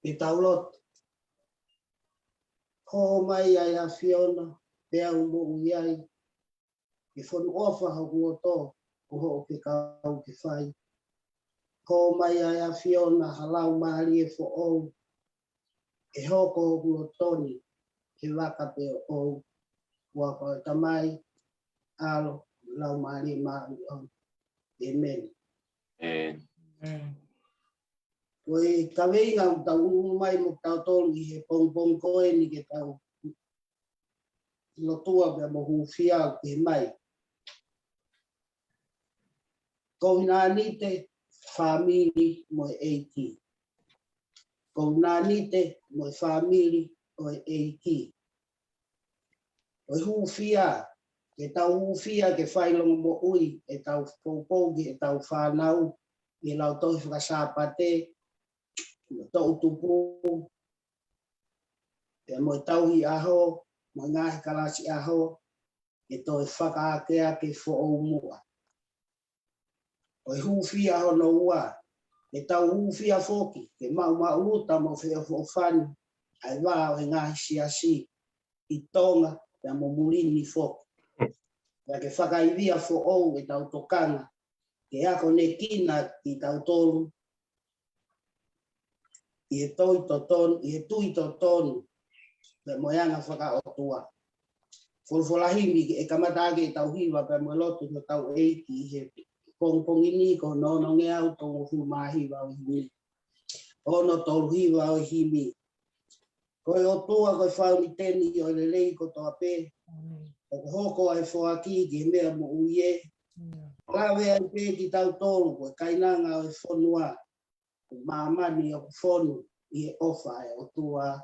e taulot. Ko mai ai a Fiona, pea umo uiai, e whanu ofa haku o tō, ko ho ke kau ke whai. Ko mai ai a Fiona, halau maari e fo ou, e hoko hoku o toni, ke waka pe o ou, waka o tamai, alo, lau maari e maari o. Amen. Koe kaweinga o tau mai mo tau tolu i he pong koe ni ke tau lotua pe mo hufia ke mai. Ko nā nite family mo eiki. Ko nā nite mo family o eiki. O hufia, ke tau hufia ke whailongo mo ui, e tau poupogi, e tau whanau, e lau tohi whakasāpate, tō utupu, e mo tauhi aho, mo ngahi kalasi aho, e tō e whakaakea ke who mua. O e huwhi aho no ua, e tau huwhi a whoki, ke mau uta mo whea whofani, ai wā o e ngahi siasi, i tonga, e mo murini whoki. Ia ke whakaivia who e tau tokanga, ke ako ne kina i tau tolu, i e tui to tonu, pe moyanga whakaotua. Fulfulahimi e kamatake e tau hiwa pe mo lotu no tau eiki i he pongpongini ko nono nge au tongo humahiwa o himi. Ono tolu hiwa o himi. Koe o tua koe whauni teni o lelei ko toa pe. O hoko ai whoaki ki mea mo uie. Lawe ai pe ki tau tolu koe kainanga o e whonua. Maamani o whonu i e ofa e o tua.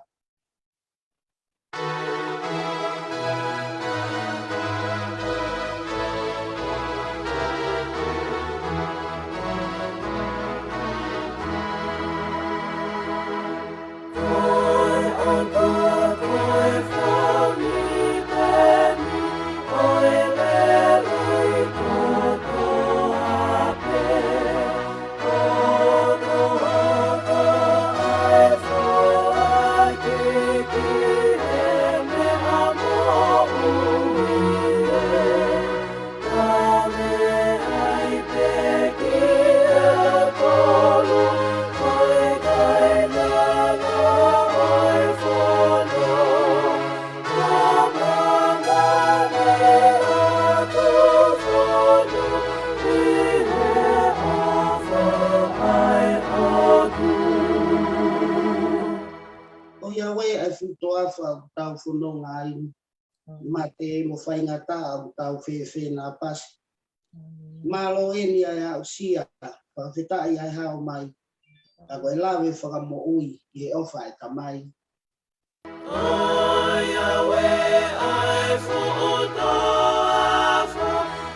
Tau whanonga ai, mate mo whaingata au tau whewhe nā pasi. Malo eni ai au sia, whawhetai ai hao mai, a koe lawe whakamo ui, i e ofa e tamai. O Yahweh ai whuuta awha,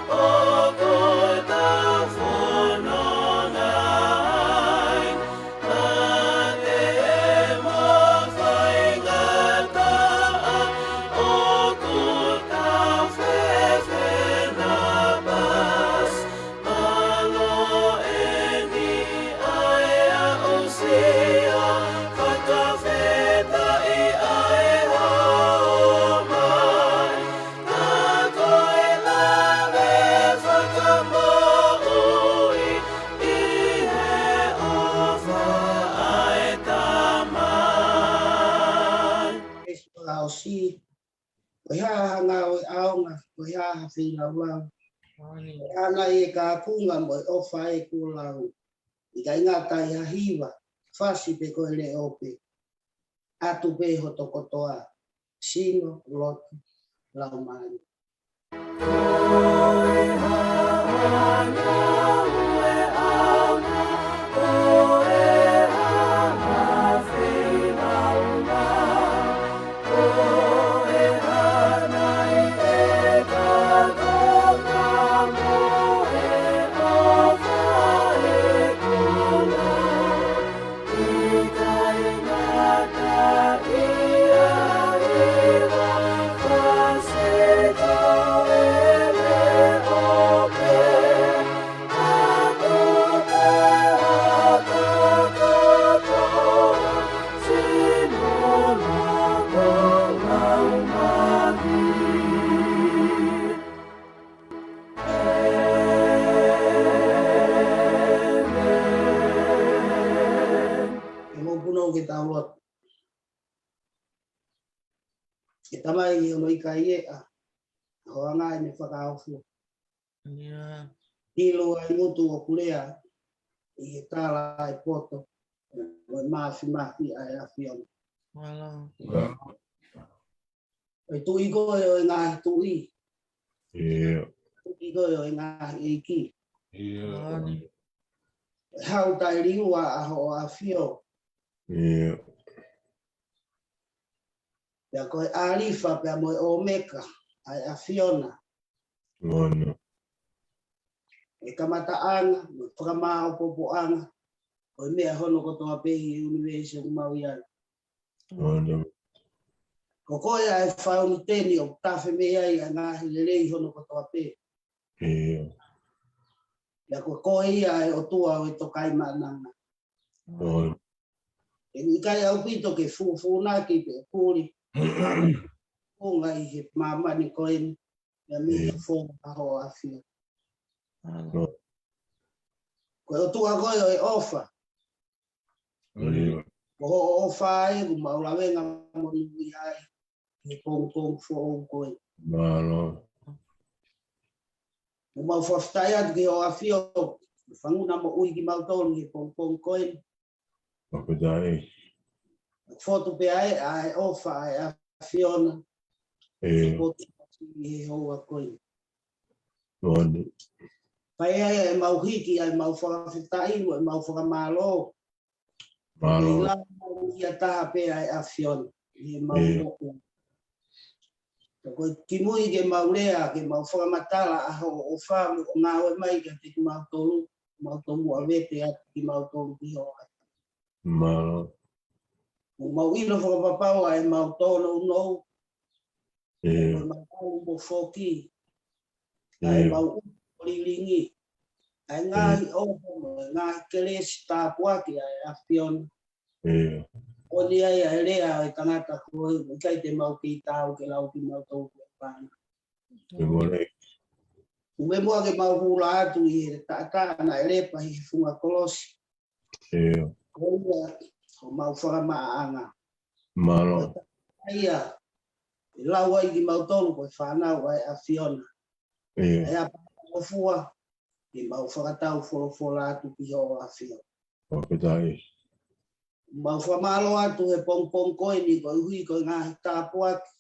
o ko tau whanonga ai, si o ha nga o aonga o ha fina lau ana e ka kunga mo o fai ku lau i ka ingata i hiwa fasi pe ko le ope atu pe ho tokotoa sino lotu lau mai ke taulot. Ke tamai o noi kai a. Ho anga ni whakaaofu. Yeah. Hilo ai mutu o kulea. I tala ai poto. Moi mafi ai afion. Wala. Ai tui ko o ngā tui. Yeah. Tui ko o ngā eiki. Yeah. Hau tai riua a ho afio. Yeah. Pea koe Alifa pea moi Omeka ai afiona. Mana. E kamata anga, whakamao popo anga. Koe mea hono kotoa pehi University of Maui. Mana. Ko koe ai whauni teni o tawhi mea i a ngāhi lerei hono kotoa pehi. Yeah. Pea koe ia ai o tua o e tokai mananga. Mana. E ikai au pito ke fufu ki pe pūri. Punga i he mamani koe ni. Pea mi fufu aho afio. Koe o tua koe o e ofa. Yeah. Ko ofa ai ku maulawenga mo ni ai. He pong fo koe. Mana. Mau whaftai atu ki o awhio, whanguna mo ui ki mautonu he pong koe. Papadai. Whotu pe ai ofa ai awhiona. Yeah. He hoa koe. Mana. Pai ai mau hiki ai mau whawhitai mo mau whakamalo. Mana. Ila mau ia taha pe ai awhiona. He mau moku. Koe ki mui ke mau rea, ke mau whakamatala aho o whamu o ngā oe mai ka te ki mautolu. Mautolu a vete atu ki mautolu ki hoa. Mana. Mau ilo whakapapau ai mau tono no. Yeah. Mau mo foki. Ai mau uriringi. Ai ngahi oho, ngahi kelesi tāpuaki ai awhiona. Yeah. O ni ai ai rea ai tangata koe, kai te mau ki tāu ke lau ki mau tau ke pāna. Mana. Ume mua ke mau hula atu i he tātana e lepa hi funga kolosi. Yeah. Koia, o mau whakamaanga. Mana. Aia, e lau ai ki mau tolu koe whanau ai awhiona. Yeah. Ai apa o fua, e mau whakatau wholofola atu ki ho awhiona. Papadai. Mau whamalo atu he pong koe ni koe hui koe ngahi tāpuaki.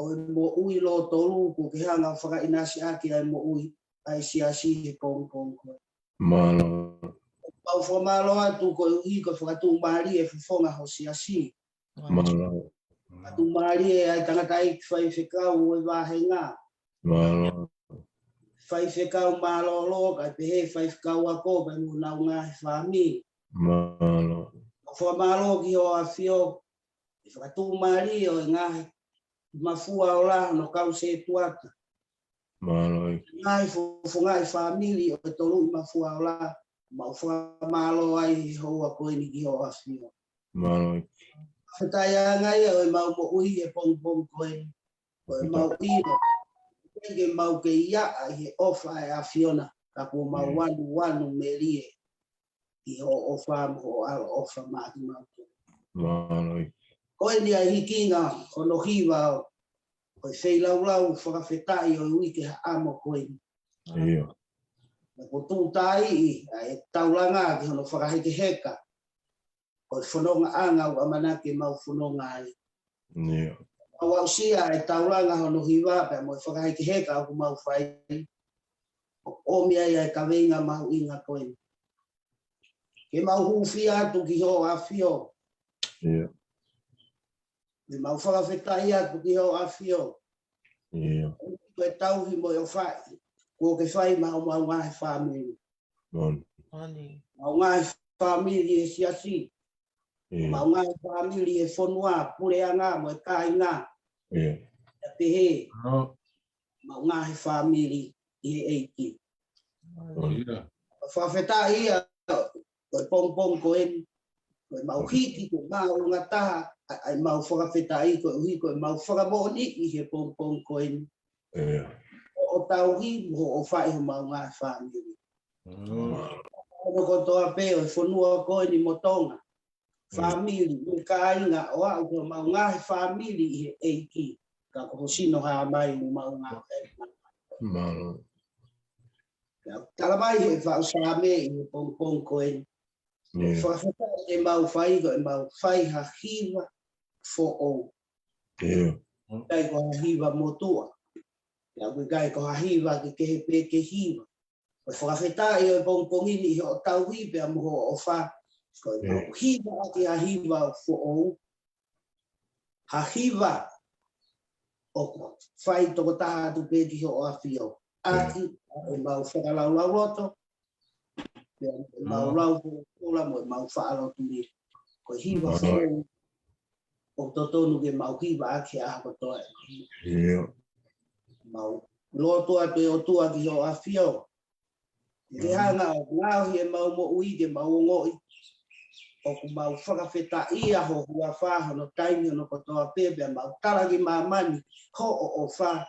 O mo ui lo tolu ko ke hanga whakainasi aki ai mo ui ai siasi he pong koe. Mana. Mau whamalo atu koe hui koe whakatu maari e whonga ho siasi. Mana. Atu maari e ai tangata i whai whekau o e wahenga. Mana. Whai whekau malolo kai pehe whai whekau ako kai mo nau ngahi whami. Mana. Whamalo ki ho a whio. E whakatu maari o e ngahi mafua o la no kau se tuata. Mana. Ngai fungai family o e tolu i mafua o la. Mau whamalo ai hoa koe ni ki ho a whio. Mana. Whetaya ngai o e mau mo ui e pong koe. O e mau iro. Ke mau ke ia ai he ofa e a whiona. Ka po mau wanu me lie. I ho ofa mo alo ofa mahi mau. Mana. Koe ni a hikinga hono hiwa o. Koe wheilau whakawhetai o ui ke amo koe. Yeah. Ko tūtai i e taulanga ki hono whakaheke heka. Koe whanonga anga o amanake mau whanonga ai. Yeah. Au sia e taulanga hono hiwa pe mo whakaheke heka o mau whai. O mea ia e kawenga mau inga koe. Ke mau huwhi atu ki ho a whio. Yeah. Me mau whakawhetai atu ki ho a whio. Yeah. Koe tauhi mo o whai. Ko ke whai mau ngahi whamiri. Mana. Mau ngahi whamiri e siasi. Yeah. Mau ngahi whamiri e whonua. Pureanga mo e kāinga. Yeah. E pehe. Mau ngahi whamiri i e eiki. Oh, yeah. Whawhetai ia. Koe pong koe. Koe mau hiki ko mau ngataha. Ai mau whakawhetai koe hui koe mau whakamoni i he pong koe. Yeah. O tauhi mo o whai ho mau ngahi whamiri. Ono kotoa pe o whanua koe ni motonga. family kainga o au maunga family eiki ka ko sino ha mai maunga Malo. tala mai e fa usame i pong koen Yeah. fa e mau fai ha hiva fo o Yeah. kai ko hiva motua ya kai ko hiva ke pe ke hiva o fa feta e pong ini o tau hi pe mo o fa ko hiva ki hiva fo o ha hiva o fai to ta tu pe ki o afio aki o mau fa la roto mau lau la mo mau fa lo tu ni ko hiva fo o toto nu ke mau hiva aki a ko to Yeah. mau loto a pe o tu aki o afio ke hanga ngau hi mau mo ui ke mau ngoi o ku mau whakawheta ia ho hua whaha no taimi no kotoa pepe mau taragi mamani ho o wha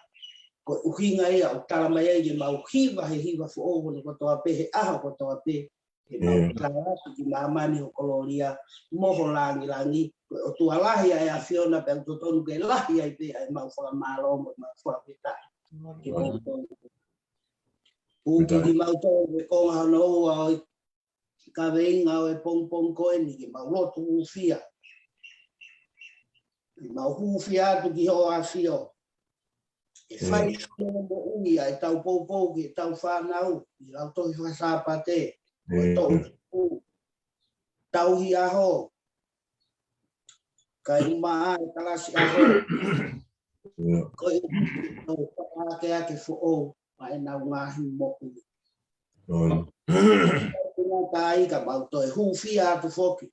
ko uhinga ia o taramai e mau hiva he hiva fo ovo no kotoa pe he aha kotoa pe he mau taraki ki mamani o koloria moho langi o tualahi ai a Fiona pe o totonu ke lahi ai pe ai mau whakamalomo mau whakawheta ke mau tonu uki ki mau tonu e konga hano ua ka venga o e pong koe ni ki mau lotu ufia. Mau ufia tu ki ho a fio. E fai mo ui ai tau pou ki tau whanau. I lau tohi whasapate. Tau hi aho. Kai umaa e kalasi aho. Koe no whakaake ake fo o. Mai nau ngahi mo ui. Kai ka mau toi hufia tu foki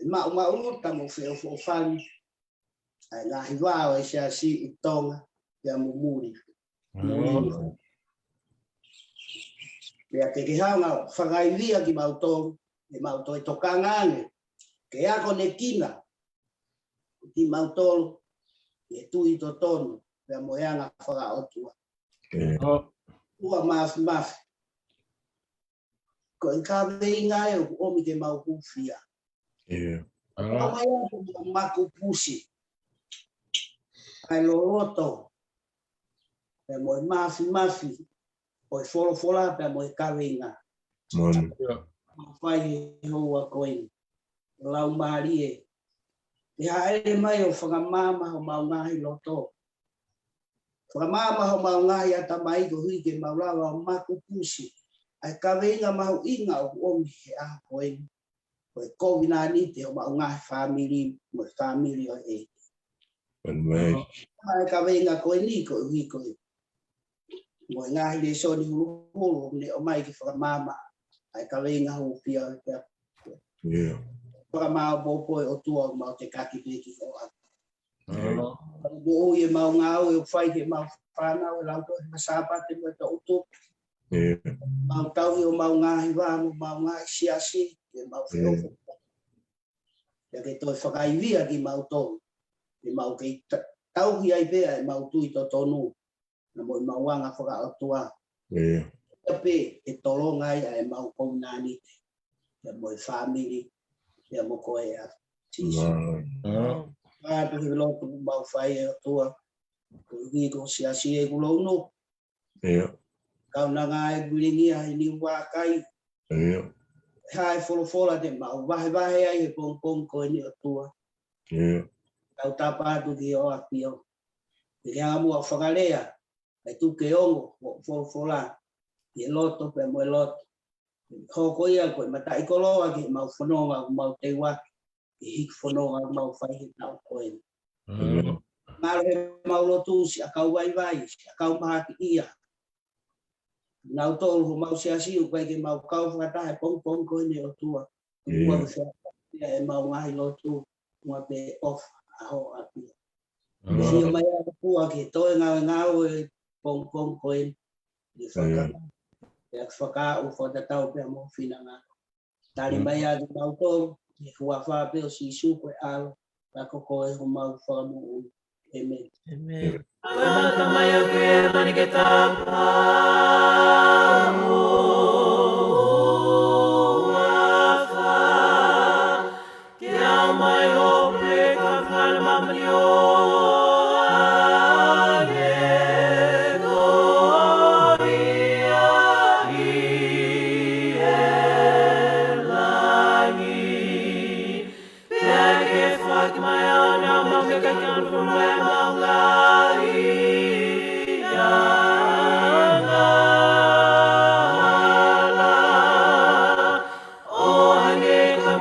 mau ta mo feo fo fani ai la hiwa e sia si itonga ya mumuri ya ke hanga fagai via ki mau toi tokanga ke ako ne kina ki mau tol e tu i to tono ya moyanga faga otua ua maf ko ka venga o mi ke mau hufia mai maku pusi ai loroto e mo mafi o fola pe mo ka venga fai ho a coin lau marie e ai mai o fanga mama o mau ngai loto fanga mama o mau ngai ata mai go hui ke mau lava maku pusi ai ka venga mau inga o mi a coin o kovina ni te o mau ngai family mo family o e ai ka venga ko ni ko hui ko mo ngai le so ni hulu ne o mai ki fanga mama ai ka venga ho pia para mau bopo o tua mau te kaki peki o o ye mau ngau e fai ke mau pana o lauto masapa te mo to utu mau tau o mau ngai va mau ngai siasi ke mau feo ya ke to fakai via ki mau to ke mau ke tau hi ai pe mau tu i to tonu na mo mau wanga faka o tua pe e tolo ngai ai mau ko nani ya mo family ya mo ko ya tisi tu lo tu mau fai o tua ko vi ko siasi e kulo no kau na ngai bulingi ai ni wa kai hai fola de mau vai ai pong ko ni o tua kau tapa tu ki o apio ke amo a fagalea ai tu ke ongo fola ye loto pe mo loto ko ko ia ko mata ikolo ki mau fononga mau te wa hik fononga mau fai na ko en mau lotu si akau vai akau ma ia nau to ho mau siasi o kai ke mau kau fata e pong ko ni o tua ua se e mau ngai lotu mo pe off aho api si mai a tua ke to ngau e pong ko ni faka ya faka o fota tau pe mo fina na tali mai a mau to ni fua fa pe o si su ko al la ko ko e mau fa mo amen Kamaya kuya maniketa wafa kia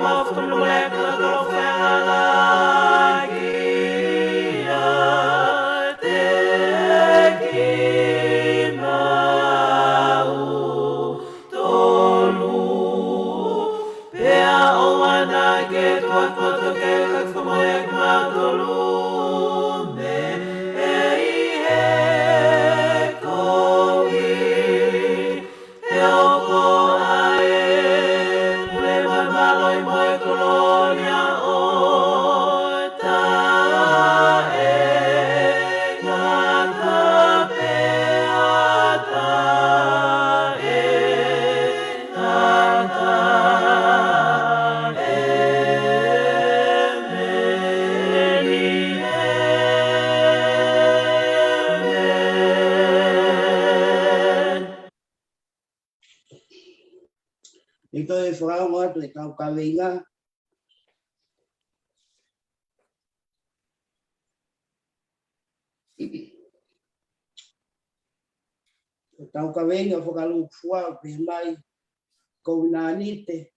maftum molecular tolofenalagia tekimau tolu pea oana ke tuat koto ke kakfumoyak matolu me eihe kohi Eoko ae pule moi maloi moi kolonia o tae ngata pea tae ngata Ito e whakao atu e tau kawenga. E tau kawenga whakalu fua pe mai kounanite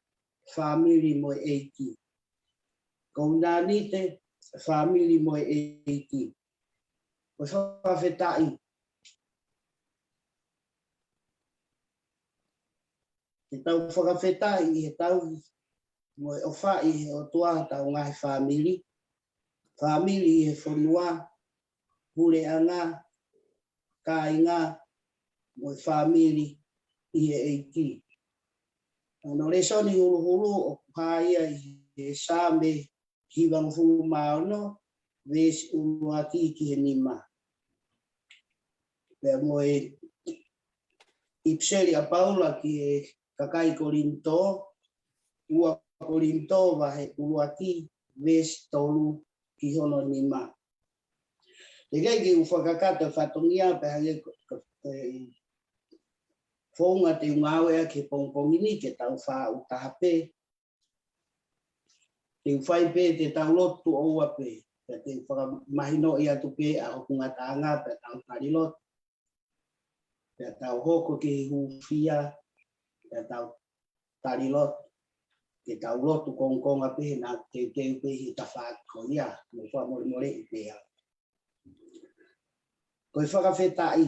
family mo eiki. Kounanite family mo eiki. O whawhetai. E tau whakawhetai e tau mo e whai o tua tau ngai family. Family e whanua, hule anga, kainga, mo e family i e eiki. Ano resoni hulu hulu o kuhaia i e same hiwang hulu maono, ves unuaki ki he nima. Pea mo e ipseri a Paula ki e kakai Korinto, ua Korinto vahe unuaki, ves tolu ki hono nima. E kei ki ufakakata whatongia pe hange whaunga te ungawe ke pongpongini ke tau wha utahape. Te uwhai pe te tau lotu oua pe. Te whakamahino i atu pe a okunga taanga pe tau tarilot. Pe tau hoko ke hufia. Pe tau tarilot. Ke tau lotu kongkonga pe na te pe hi ta whakonia. Mo wha mole i pe a. Koe whakawhetai.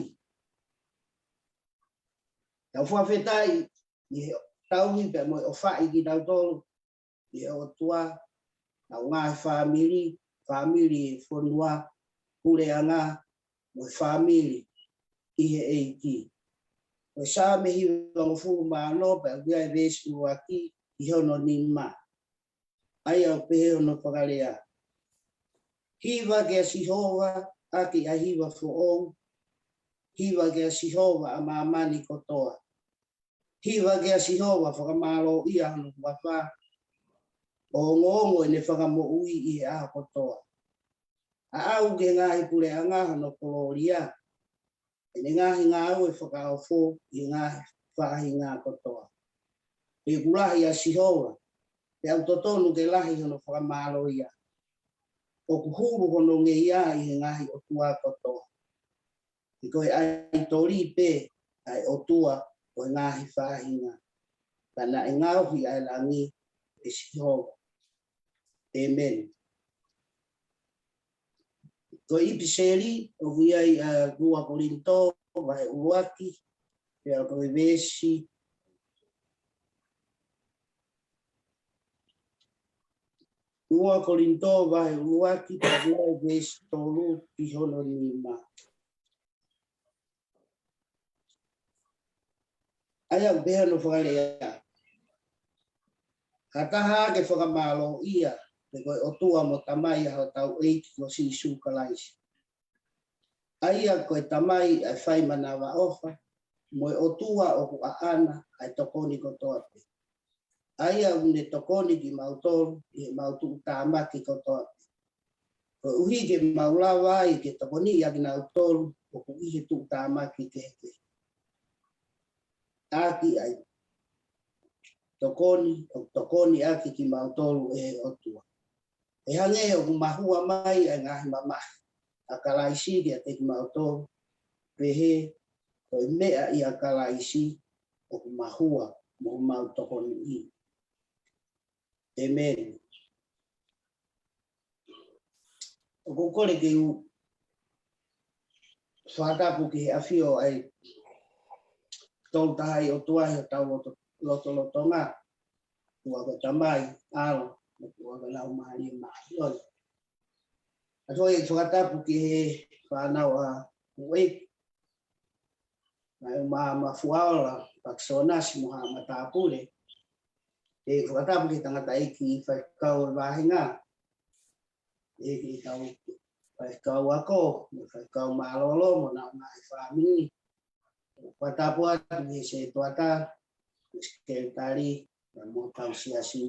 Tau whawhetai, i tau hi pe mo o whai ki tau tolu, i o tua, tau ngai family e whanua, hureanga, mo family i he eiki. O sa me hi wango furu maano, pe o kia e vesu waki, i hono nima. Ai au pehe ono whakarea. Hiwa ke sihova, aki a hiwa fuong, hiwa ke sihova a maamani kotoa. Hiwa ke sihova whakamalo i a hano wawha. O ngongo e ne whakamo ui i a kotoa. A au ke ngahi pule a ngaha no koloria. E ne ngahi ngā au e whakao fō i ngahi whahi ngā kotoa. E kulahi a sihova. Te au totonu ke lahi hano whakamalo i a. O kuhuru hono nge ia i ngahi o tua kotoa. I koe ai tori pe ai o tua o ngahi whahinga. Kana e ngauhi ai langi e sihova. Amen. Koe ipiseri o viai a Rua Korinto vai uaki pe a koe vesi. Rua Korinto vai uaki pe a koe vesi tolu ki hono nima. Ai au beha no whakalea. Kataha ke whakamalo ia, te koe o tua mo tamai a tau eiti no si sukalaisi. Ai a koe tamai ai whai manawa ofa, mo o tua o ku aana ai tokoni kotoa pe. Ai a une tokoni ki mautoru, i mautu utamaki kotoa pe. Koe uhi ke maulawa i ke tokoni i agina autoru, o ku ihe tu utamaki ke he. Aki ai tokoni aki ki mautolu e otua. E hange o mahua mai e ngahi mama. A kalaisi ki a te ki mautolu. Pehe o mea i a kalaisi o mahua mo mau tokoni i. Amen. O kore ke u whatapu ki he awhio ai tau tahai o tuahi o tau o loto ngā. Tua ko tamai, alo, tua ko lau maari maari oi. Ato e whakatapu ki he whanau a uei. Nai ma fuaola, paksonas muha matapure. E whakatapu ki tangata iki whaikau wahinga. E ki tau whaikau ako, whaikau malolo, mo na ngai whamini. Whakatapu atu ki se tuata, sekretari, mo tau siasi.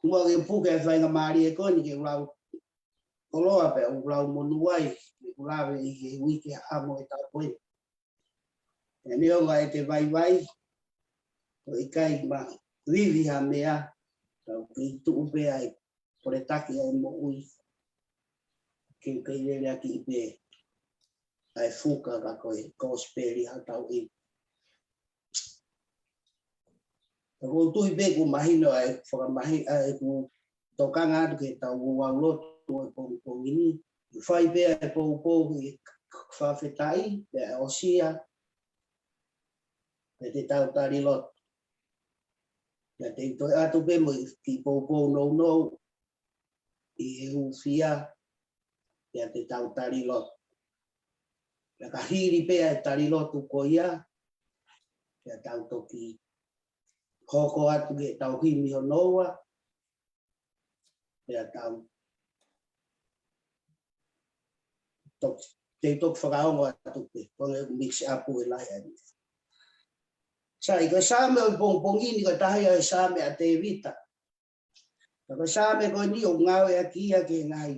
Mua ke puke e whainga maari e koni ke ulau koloa pe ulau monuai, ulawe i ke wiki amo e tau koe. E neo ga e te vai, o i kai ma vivi ha mea, tau ki tu upe ai, pore taki ai mo ui. Ke lele aki ipe, ai fuka ka koe, kosperi ha tau i. Ko tu ipe ku mahino ai, whakamahi ai ku tokanga atu ke tau uau loto e pong ini. Whai pe ai pou i whawhetai, pe osia, pe te tau tari loto. Ia te toi atu pe mo ki pou no i e uwhia, ia te tau tari loto. Ia ka hiri pe ai tari loto ko ia, ia tau toki hoko atu ke tau himi ho noa, ia tau te tok whakaongo atu pe, konge mix apu e lai ani. Sa i koe sāme o pongpongini koe tahi o sāme a te vita. Koe sāme koe ni o ngau e a kia ke ngai.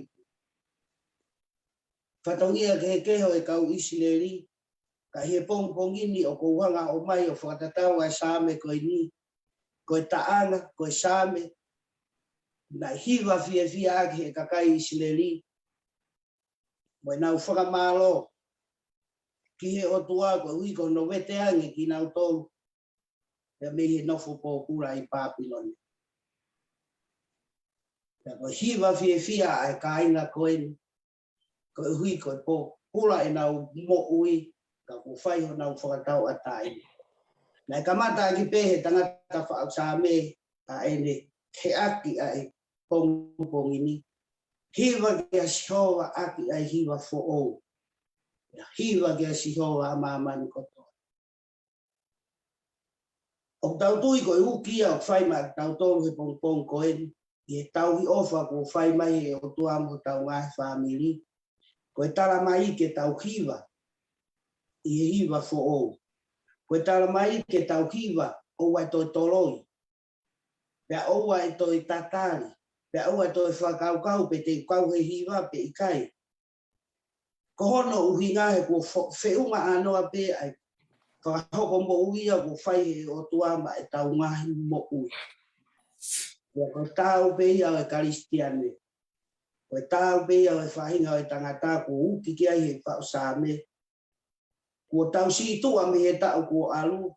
Whatongia ke keho e kau Isileri, ka he pongpongini o kouhanga o mai o whakatatau a sāme koe ni. Koe taanga, koe sāme, na hiwa fia ake he kakai Isileri. Moe nau whakamalo, ki he o tua koe ui ko no wete ange ki nau tolu. Ia me he nofo po kura i Papiloni. Ia koe hiwa fia ai kainga koe, koe hui koe po kura e nau mo ui, ka ko whai ho nau whakatau atai. Nai kamata ki pehe tangata whaau sāme a ene he aki ai pongpongini. Hiwa ki a sihowa aki ai hiwa fo ou. Hiwa ki a sihowa a mamani koto. O tau tui koe ukia o whai ma tau tolu he pongpong koe, i e tau hi ofa ko whai mai he o tuamu tau ngai whamiri. Koe tala mai ke tau hiwa, i he hiwa fo ou. Koe tala mai ke tau hiwa, oua e toi toloi. Pea oua e toi tatari, pea oua e toi whakaukau pe te kau he hiwa pe i kai. Ko hono uhi ngahe ko whiunga anoa pe ai, whakahoko mo uia ko whai he o tuama e tau ngahi mo ui. Ia ko tau pe ia o e karistiane. Ko tau pe ia o e whahinga o e tangata ko uki ki ai he whao sāme. Ko tau situa me he tau ko alu.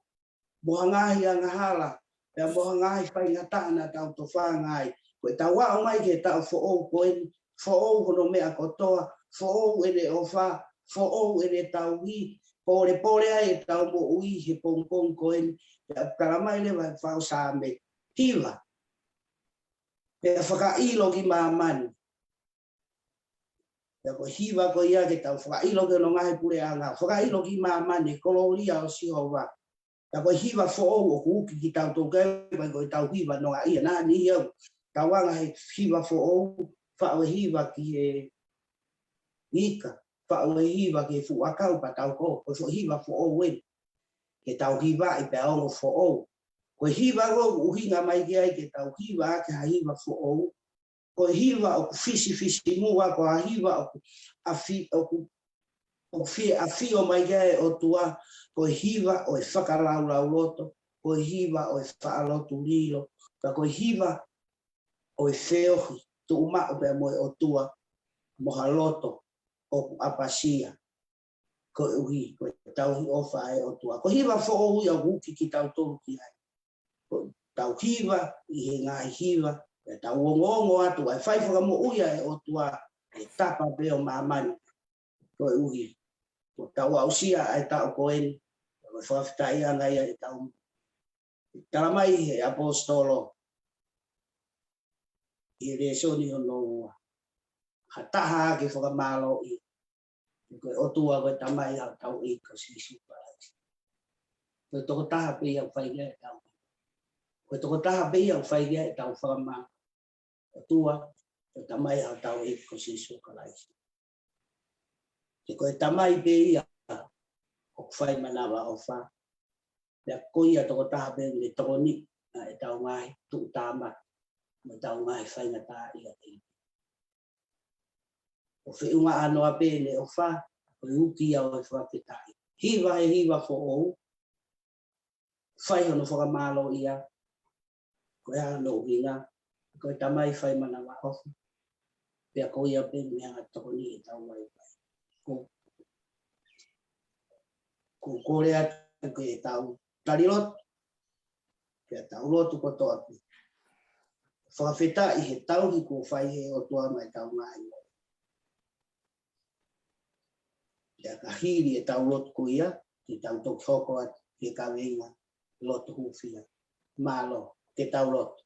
Moha ngahi a ngahala. Pea moha ngahi whai ngatana tau to whangai. Ko tau wao mai ke tau whoou koen. Whoou hono mea kotoa. Whoou ene ofa. Whoou ene tau hi. Pore ai e tau mo ui he pongpong koen. Karamai le vai whao sāme. Hiwa. Pea whakailo ki mamani. Pea ko hiwa ko ia ke tau whakailo ke no ngahe pure anga. Whakailo ki mamani. Koloria o sihowa. Pea ko hiwa whoou o kuki ki tau tokeu. Pea ko tau hiwa no a ia na ni iau. Tau anga he hiwa whoou. Whao hiwa ki he ika. Whao hiwa ki he fuakau pa tau ko. Ko hiwa whoou wen. Ke tau hiwa i pea ongo whoou. Ko hiwa ro uhinga mai ki ai ke tau hiwa ke ha hiwa whoou. Ko hiwa o fisi mua ko ha hiwa o afi o mai ki o tua. Ko hiwa o e whakaraulau loto. Ko hiwa o e whaalotu lilo. Ko hiwa o e whiohi. Tu uma o pea moe o tua. Moha loto o apasia. Ko uhi, ko tau hi ofa e o tua. Ko hiwa whoou i a wuki ki tau tolu ki ai. tau hiva I he ngā hiva e tau ongongo atu ai whai whakamo uia e o tua e tapa pe o mamani ko e uhi ko tau ausia ai tau koeni ko whawhitai anga ia e tau talamai he apostolo I resoni o noua ha taha ke whakamalo I ko e o tua ko tamai au tau I ko sisu parai ko toko taha pe au whaigia e tau ko toko taha pe au whaigia e tau whakamalo o tua ko tamai au tau I ko sisu parai ko e tamai pe ia o whai manawa o wha Pea koia toko taha pe le toko ni e tau ngai tu tama me tau ngai whainga tā ia te. O whiunga anoa pe le o wha, o uki au e whawhitai. Hiva e hiva fo ou, whai hono whakamalo ia, ko e ano uinga, ko e tamai whai mana wa ofu. Pea koia pe meanga toko ni e tau ngai whai. Ko kore atu ke e tau tarilot, pea tau lotu ko to atu. Whawhitai he tau hi ko whai he o tua mai tau ngai. Pea ka hiri e tau lotu ko ia, ki tau tok hoko atu, ki ka wenga, lotu hufia. Malo, ke tau lotu.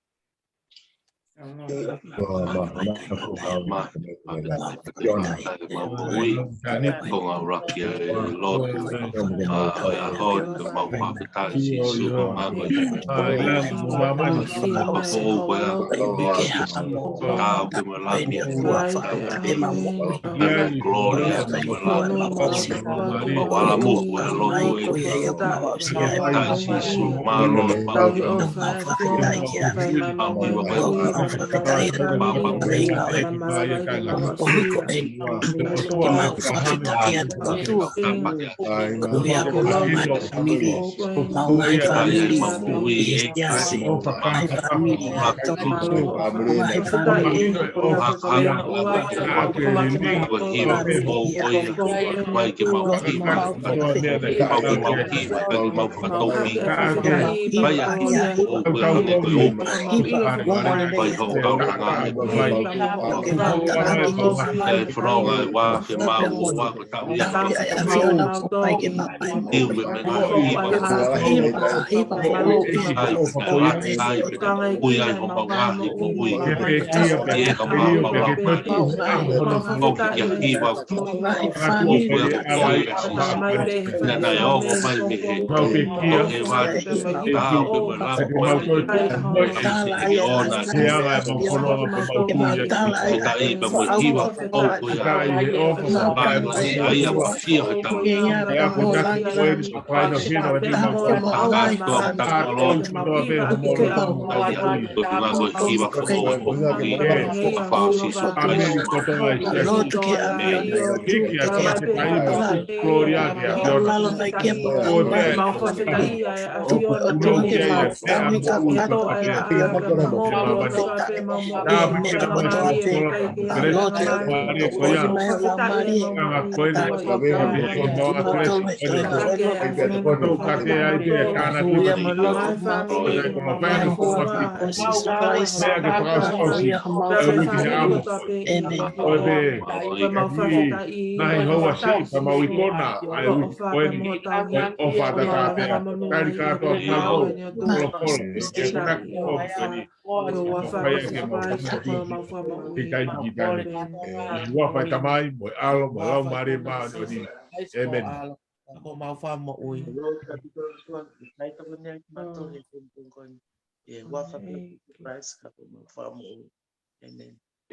Ako mau fa mo ui.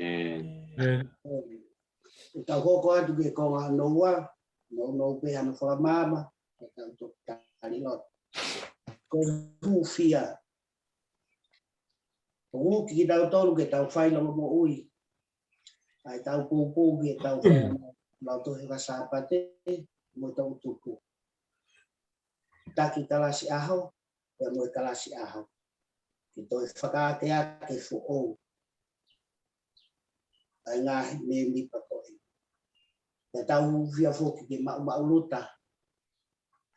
Amen. Tau koko atu ke konga noua, no pe hana whakamama, tau tok tarilot. Ko hufia. Ko uki ki tau tolu ke tau whailonga mo ui. Ai tau pōpō ke tau whakamama, lau tohe ka sāpate, mo tau tuku. Taki kalasi aho, pe mo kalasi aho. Ki toi whakaate ake fu ou. Ai ngahi me mipa koe. Te tau via foki ke mauluta.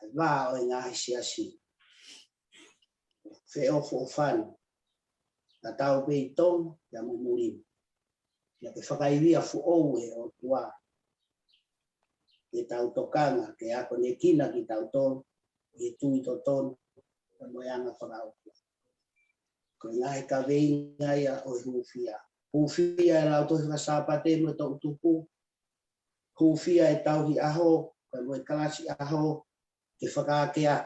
Ai wā o ngahi siasi. Feo fo fan. Na tau pe tong ya mumurim. Ya ke whakaivia fu oue o tua. E tau tokanga ke ako ne kina ki tau ton. E tui to ton. Ka moyanga whakau. Ko ngai ka vei ngai a o hufia. Hufia e lau tohi kasapate mo to utupu. Hufia e tau hi aho. Ka moe kalasi aho. Ke whakakea.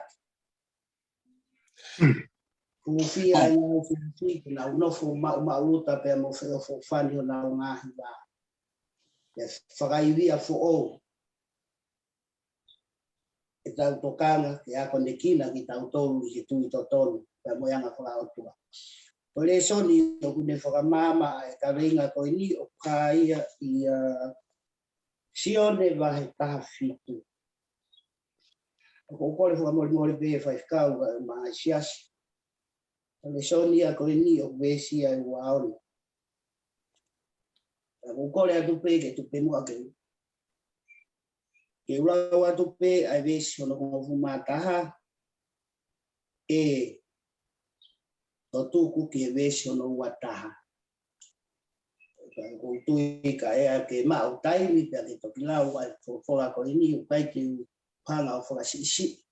Hufia e ngai hufia. Ke lau nofo mauta pe mo feo fo fani o lau ngahi wa. E whakaivia fu ou. E tau tokanga ke ako ne kina ki tau tolu i tui to tonu. Ka moyanga whakau tua. O le soni o kune whakamama e ka ringa ko ni o ka ia i sione wahe taha fitu. O kore whakamori pe e whaikau ka maa siasi. O le soni a ko ni o wesi ai waoni. O kore atu pe ke tupe mua ke. Ke urau atu pe ai wesi o no fuma taha. E o tuku ki wesi o no wataha. Ko tui ka ea ke mau taimi pe ke toki lau ai fora ko ini o kai ki panga o fora si.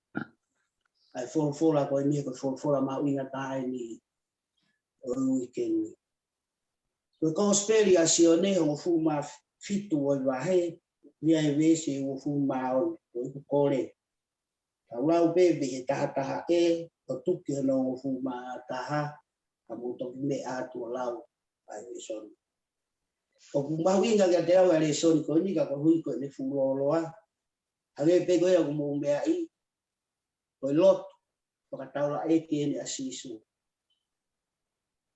Ai fora ko ini ko fora mau inga tae ni o weekend. Ko speria si o ne o fuma fitu o wahe ni ai wesi o fuma o kore. Lau pe be taha e o tuki no fuma taha amu to me atu lau ai son. O mawinga ga te awa le son ko ni ka ko hui ko ne fuloloa. Ave pe go ya mo me ai. Ko lot ko ka taula e ke ni asisu.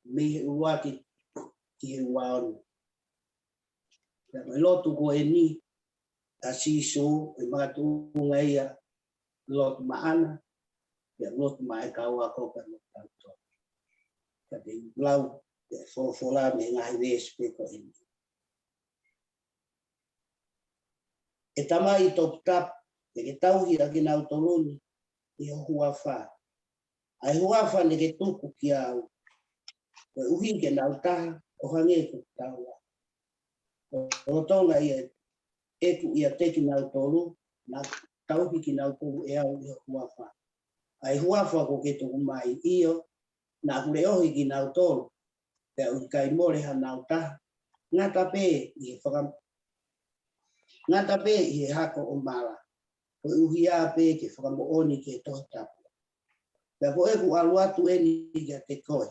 Me uwaki ki waon. Ya lot ko ni asisu e matu ngai lot maana ya lot mai kawa ko ka no tanto. Tapi lau fola me ngai ves pe ko ini. E tamai top tap e ke tau hi aki na autoloni i o huafa. Ai huafa ne ke tuku ki au. Ko uhi ke na utaha o hange ku taua. O tonga ia e ku ia teki na autolu na tau ki na autolu e au i o huafa. Ai huafa ko ke tuku mai iyo na kure ohi ki na autolu. Pe u kai more ha na utaha. Ngata pe i whakam ngata pe i hako o mala. Ko uhia pe ke whakamo oni ke tohtapu. Pea ko e ku aluatu e ni kia te koe.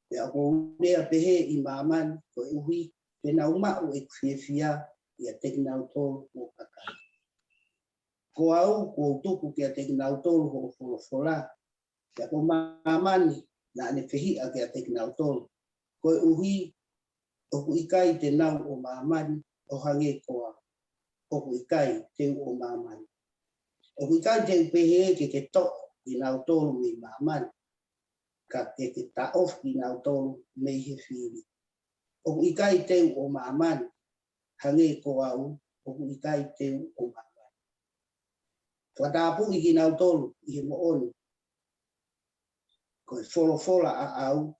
Pea ko urea pe he i maaman ko uhi pe na umau e kufiefia ia teki na utolu o kakari. Ko au ko tuku kia teki na utolu ho folofola. Pea ko maamani na ane whehia kia teki na utolu. Ko uhi o ku ikai te nau o maamani o hange koa. O ku ikai te o maamani. O ku ikai te upehe ke to i na utolu i maamani. Ka ke ta off i na utolu me he whiri. O ku ikai te o maamani. Hange koa u. O ku ikai te o maamani. Whatapu i ki na utolu i he mo oni. Ko e folofola a au.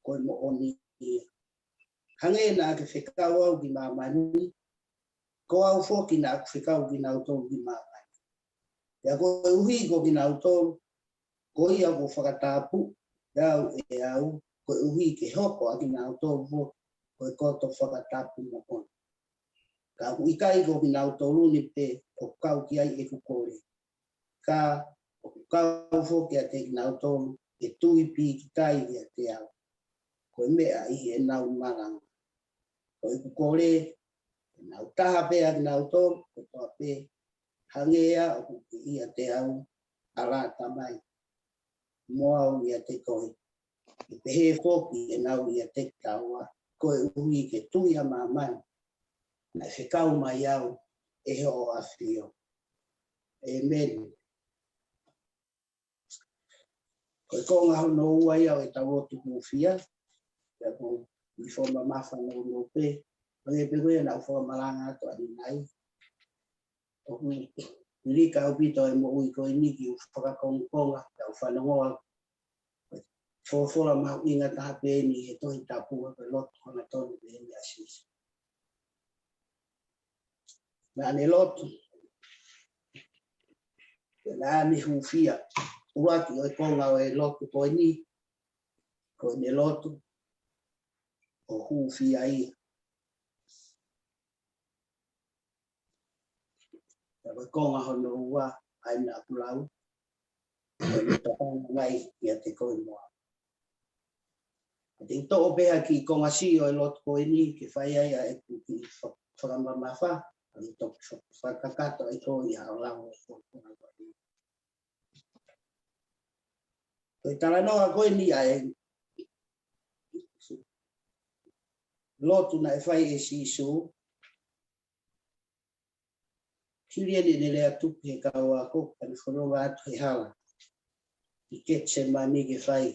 Ko e mo oni ia. Hange na ke whekau au ki maamani. Ko au foki na ke whekau ki na utolu ki maamani. Ia ko e uhi ko ki na utolu. Ko ia ko whakatapu. Iau e au. Ko e uhi ke hoko a ki na utolu fo. Ko e koto whakatapu mo on. Ka ku ikai ko ki na utolu ni pe. O kau ki ai e kukore. Ka o kau foki a te ki na utolu. E tui pi ki tai ia te au. Ko e mea i e nau maranga. Ko e kukore. Nau taha pe a ki na utolu. Ko toa pe. Hangea o ku ia te au. Ala tamai. Moau ia te koe. E pehe foki e nau ia te taua. Ko e ui ke tui a mamani. Na e whekau mai au. E ho a whio. Amen. Ko e konga hau no ua ia o e tau o tuku whia. Ia ko i whoma mawha no pe. O e pewe na u whoma malanga ato ani nai. O ku Rika au pito e mo ui ko e niki u whakakongonga. Ia u whanongoa. Fora mau ingat HP ni itu tapu pelot kona ton ni asis. Na ni lot. Na ni hufia. Uaki o konga o lot ko ni. Ko ni lot. O hufia ia. Ko konga hono wa ai na pulau. Ko tong mai ia te ko mo. Ting to ope ki konga si o lot ko ni ki fai ai e ki whakama mawha, ali tok whakakato i ko i hao ko. Koe tala noa koe ni ai lotu na e whai e sisu, kiria ni lea tupi he kaua ko, kani whanonga atu he hala, i ketse mani ke whai,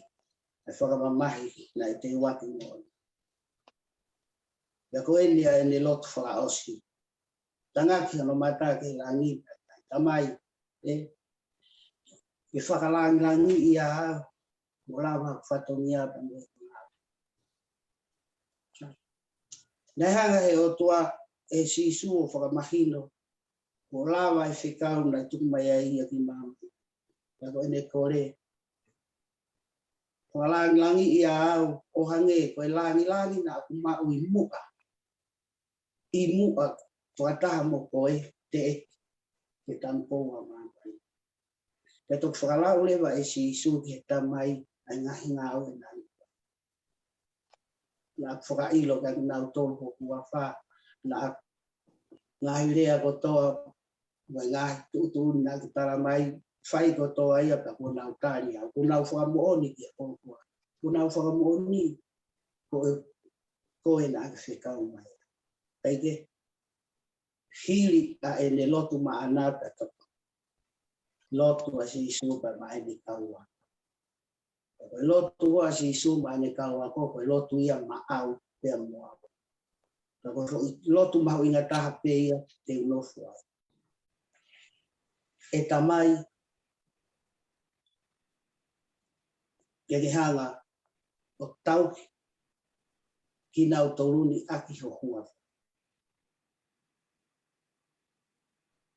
e whakamamahi na e te waki mōni. Ia koe ni ai ni lotu whaka osi. Tangaki hano mata ke langi, tamai, ke whakalangi i a hao, molawa whatongia pangu. Nei hanga e o tua e sisu o whakamahino, molawa e whikau na tukumai ai ia ki mamu. Ia koe ne kore. Whakalangi i a hao, o hange, koe langi na aku mau i muka. I muka, whakataha mo koe, te ke tampoa māpai. Te tok whakalau lewa e sisu ki he tamai, ai ngahi ngāo e nai. Na whakailo ka nau tolu ko kuawha, na ngahi rea ko toa, ngahi tuutuni na ki tara mai, whai ko toa ia ka ko nau tani au, ko nau whakamooni ki a kōkua. Ko nau whakamooni, ko e na ki whikau mai. Teike, hili a e ne lotu maanata toka. Lotu a si supa mai ni kaua. Koe lotu a si suma mai ni kaua ko, koe lotu ia maau pia mua. Koe lotu mahu inga taha pe ia te unofu ai. E tamai, ke hanga o tau ki nau toruni aki ho hua.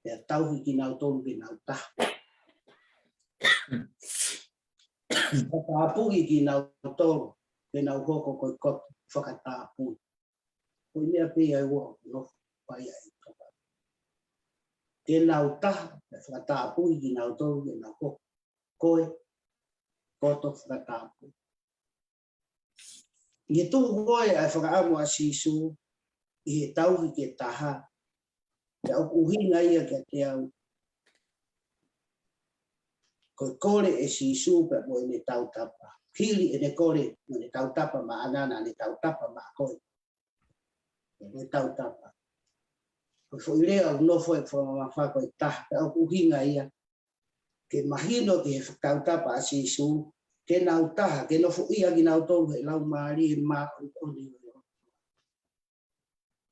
E tau ki nau tonu ki nau taha. Whakaapuhi ki nau toro, ke nau hoko koe koto, whakataapuhi. Koe mea pia e ua no pai ai toka. Ke nau taha, whakataapuhi ki nau toro, ke nau hoko. Koe, koto whakataapuhi. I he tuku koe ai whakaamu a sisu, i he tauhi ke taha, te au uhinga ia ke te au. Koe kore e sisu pe mo ne tautapa. Hili e ne kore mo ne tautapa ma anana ne tautapa ma koe. Ne tautapa. Koe fo irea au nofo e whamawha koe taha pe au uhinga ia. Ke mahino ke he tautapa a sisu, ke nau taha, ke nofo ia ki nau tolu he lau maari e maa koni.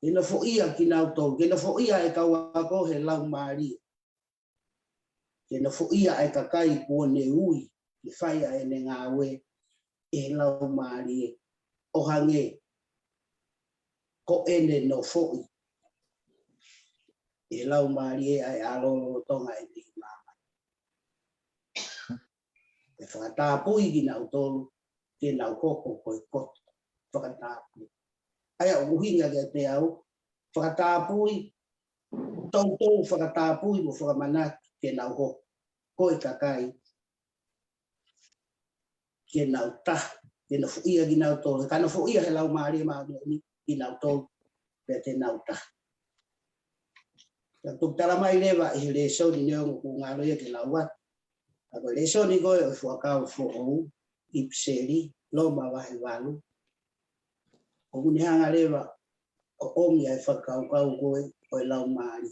Ke nofo ia ki nau tolu, ke nofo ia e kauako he lau maari. Ke na fo ia ai kakai po ne ui ki fai ai ne ngawe e lau maari o hange ko ene no fo e lau maari ai alo tonga e ni mama e whakatapui ki nau tolu ke nau koko koe koto whakatapui ai au uhinga ke te au whakatapui tau whakatapui mo whakamanaki ke nau ho, koe kakai, ke nau taha, ke na fuia ki nau tolu, ka na fuia he lau maari ni ki nau tolu, pe te nau taha. Tuk tala mai lewa i he leso ni neo ku ngalo ia ke lau wat. Ako leso ni koe o fuakau fuou, ipseri, loma wahi walu. O kuni hanga lewa, o omi ai whakau kau koe, koe lau maari.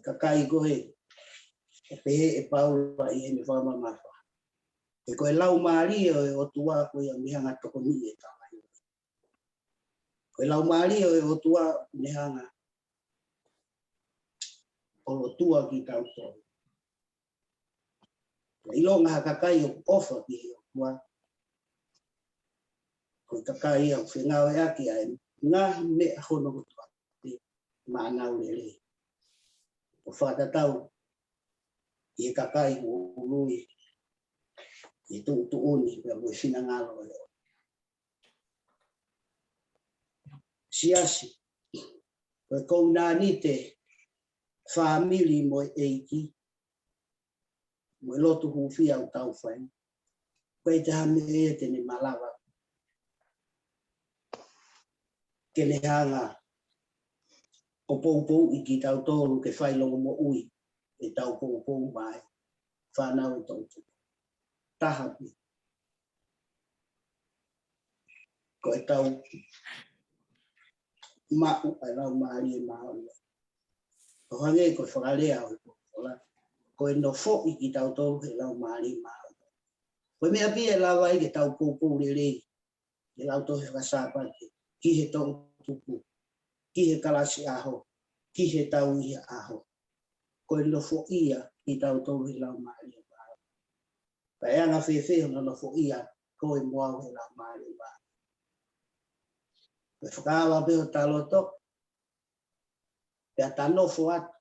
Kakai koe, e pehe e paula i he me whama mawha. E koe lau maari e o tua koe a mihanga toko ni e tamai. Koe lau maari e o tua mihanga o lo tua ki tau tonu. I longa ha kakai o ofa ki o kua. Ko kakai au whengau e aki ai ngahi me a hono ko tua. Maanau le. O whatatau i kakai o lui. I tu uni pe mo fina ngalo le. Siasi. Ko ko nani te family mo eiki. Mo lotu hu fi au tau fai. Ko te hame e te ni malawa. Kene hanga o pou i ki tau tolu ke whai longo mo ui e tau pou mai whanau e tau tu. Tahapi. Ko e tau mau ai lau maari e maari. Ko hange ko whakalea o ko e no fo i ki tau tolu ke lau maari e maari. Ko e mea pia lau ai ke tau pou le rei. E lau tohe whakasapati. Ki he tau tupu. Ki he kalasi aho. Ki he tau ia aho. Ko e no fo ia i tau tolu ke lau maari e maari. Pa e anga whewheho no fo ia ko e moau ke lau maari e maari. Me whakawa peo taloto, pea tanofo atu,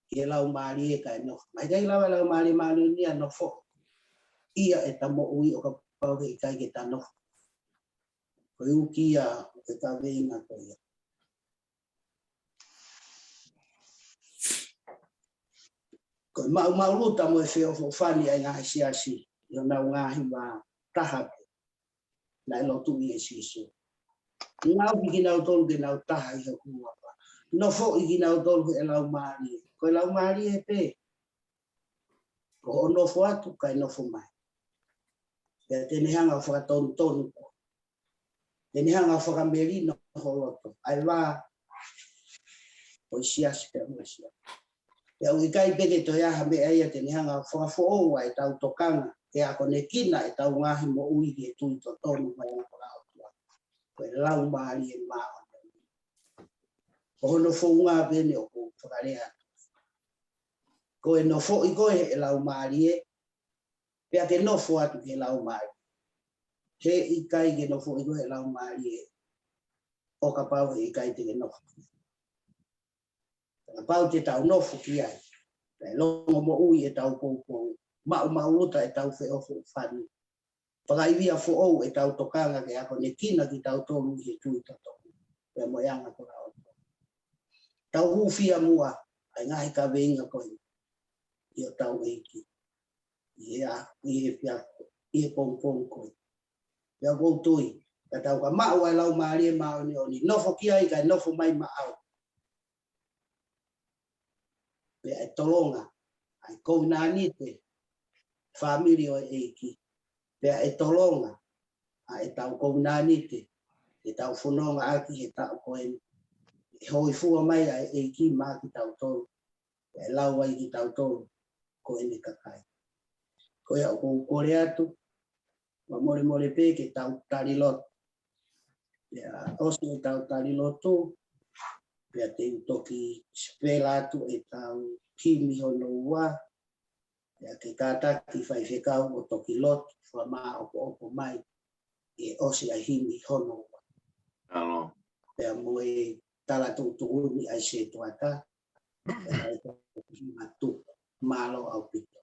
ki e lau maari e ka e nofo. Mai kai lau maari ni a nofo, ia e tamo ui o ka pau ke i kai ke tanofo. Ko i uki ia e ka veinga ko ia. Ko i mau luta mo e whio fo whani ai ngahi siasi, i o nau ngahi wa tahape, na e lotu i e sisu. Ngau ki nau tolu ke nau taha i ha kua pa. No fo i ki nau tolu ke lau maari. Ko lau maari e pe. Ko o nofo atu kai nofo mai. Pea tene hanga whakatonu tonu ko. Tene hanga whakameri no holoto. Ai wā o i siasi pea mua sia. Pea ui kai peke to iaha me aia tene hanga whakafo oua e tau tokanga. Ke ako ne kina e tau ngahi mo ui ki e tui to tonu mai na whakao. Ko e lau maari e maa. Ko hono whaunga pene o ko whakarea. Ko e no fo i koe e lau maari e. Pea ke no fo atu ke lau maari. He i kai ke no fo i koe e lau maari e. O ka pau e i kai te ke no fo. Ka pau te tau no fo ki ai. E longo mo ui e tau pou. Mau luta e tau whe ofo whani. Whakaivia fo ou e tau tokanga ke ako ne kina ki tau tolu i tui tato. Pea mo yanga ko rao. Tau hufia mua, ai ngahi ka veinga koe. I o tau eiki. I e pong koe. Pea kou tui. Ka tau ka mau ai lau maari e mao ni oni. Nofo ki ai kai nofo mai maau. Pea e tolonga. Ai kou nanite. Family o eiki. Pea e tolonga, a e tau kou nanite, e tau whanonga aki he tau koe, e hoi fua mai a e ki maa ki tau tolu, e lau ai ki tau tolu, koe ne kakai. Koe au kou kore atu, wa more pe ke tau tariloto. Pea osi e tau tariloto, pea te utoki spela atu e tau kimi hono ua, pea ke kātaki whai whekau o toki loto, wa maa opo mai e osi a himi hono. Alo. Pea mo e tala tu uni ai se tuata. Matu malo au pito.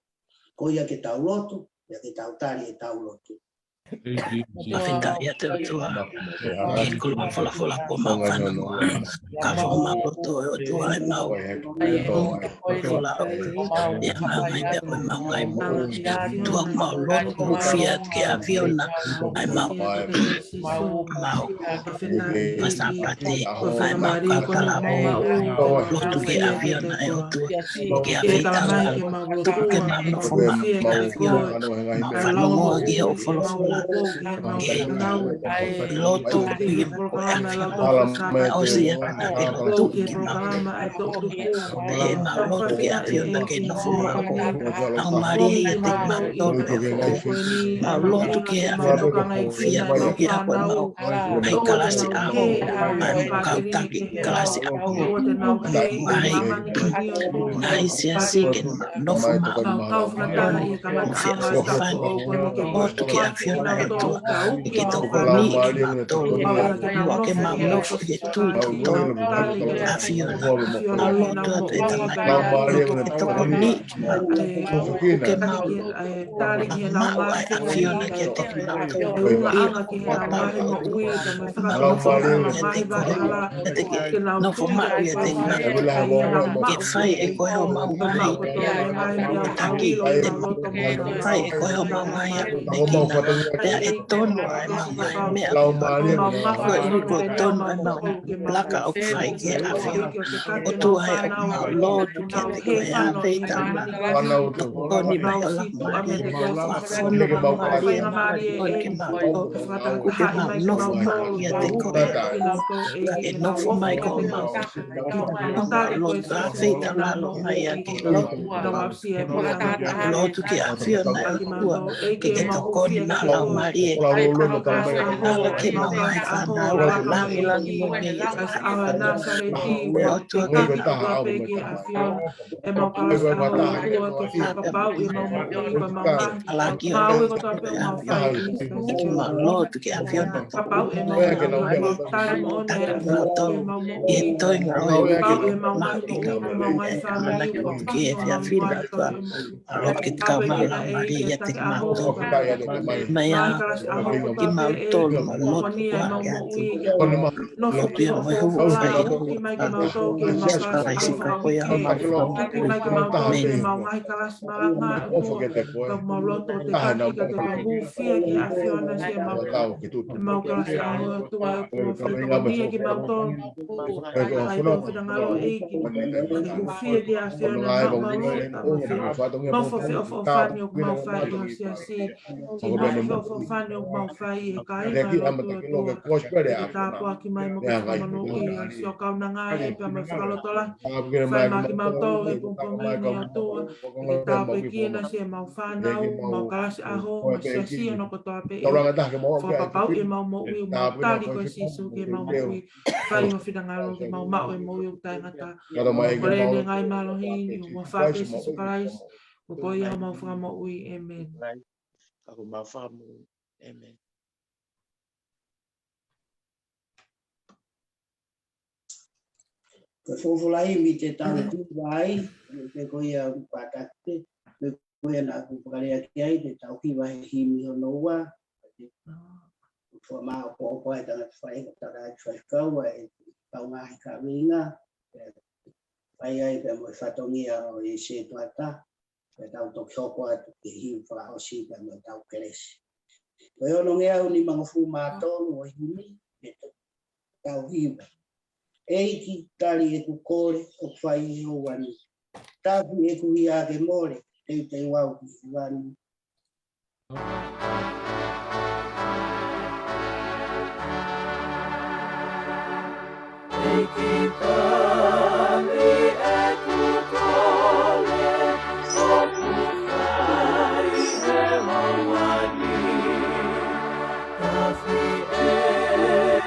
Ko ia ke tau lotu, ia ke tau tari e tau lotu. Mafita ia te utua, ki kulma fola po mau whanua, ka whoma roto e utua e mau, fola ia mau mai pia koe mau ngai mo, tua mau roto fiat ke aviona, ai mau, masapate, ai mau kakalabo, roto ke aviona e utua, ke avita, tuku ke mau no fuma, ke aviona, mau whanua ki o fola loto pi mo ko o sia na ke loto ke ma e ma loto ke afiona ke no fo ma ko au mari e te ma loto ma loto ke afiona ko fia ko ke a ko ma ai kalasi a ho ai mo ka ta ki kalasi a ho ai nai sia si ke no fo ma o fia fo fa loto ke afiona e to ke to ko ni to wa ke ma no fo ke tu to afiona a loto e ta ma ke to ko ni ma ke ma ma ai afiona ke te ma to ma no fo ma te ko te ke no fo ma te ma ke fai e ko ho ma mai taki te fai e ko ho ma mai me ke na te e tono ai ma mai me ko e ko tono ai ma plaka o fai ke afiona o tu ai ma lo tu ke te ko ya te ta ma ko ni mai la mai fa fono ma mai ma ko ke ma ko ke ma no fo ma ya te ko ka e no fo mai ko ma lo ta feita la lo mai ya ke lo tu ke afiona ke to ko ni na la mai ala ke ma mai fa na la mo me me o tu ke ala ki o ma lo tu ke afiona to e to nga o ma ke ka na ke fi afina fa alo ke ka ma la mari ya te ma to ma ya ki ma to ma lo tu wa ya ti lo tu ya mo ho fa e ho fa fa si ka ko ya ma fa me ako ma fa mo amen Ko fofolahi mi te tau kuwai, te koia patate, te koia na ku pakarea ki ai, te tau kiwai himi o noua, fua maa o po ai tanga whai ka tara ai whai kaua e tau ngahi ka ringa, whai ai pe mo whatongia o i se tuata, pe tau toki hoko atu ki hiu wha o si pe mo tau keresi. Koe ono ngea uni mga fu mātonu o himi, tau hiu. Eiki tari e ku kore o whai e o wani. Tāpi e ku ia ke more, te wau ki wani. Eiki tari e ku kore o whai e o wani. Tāpi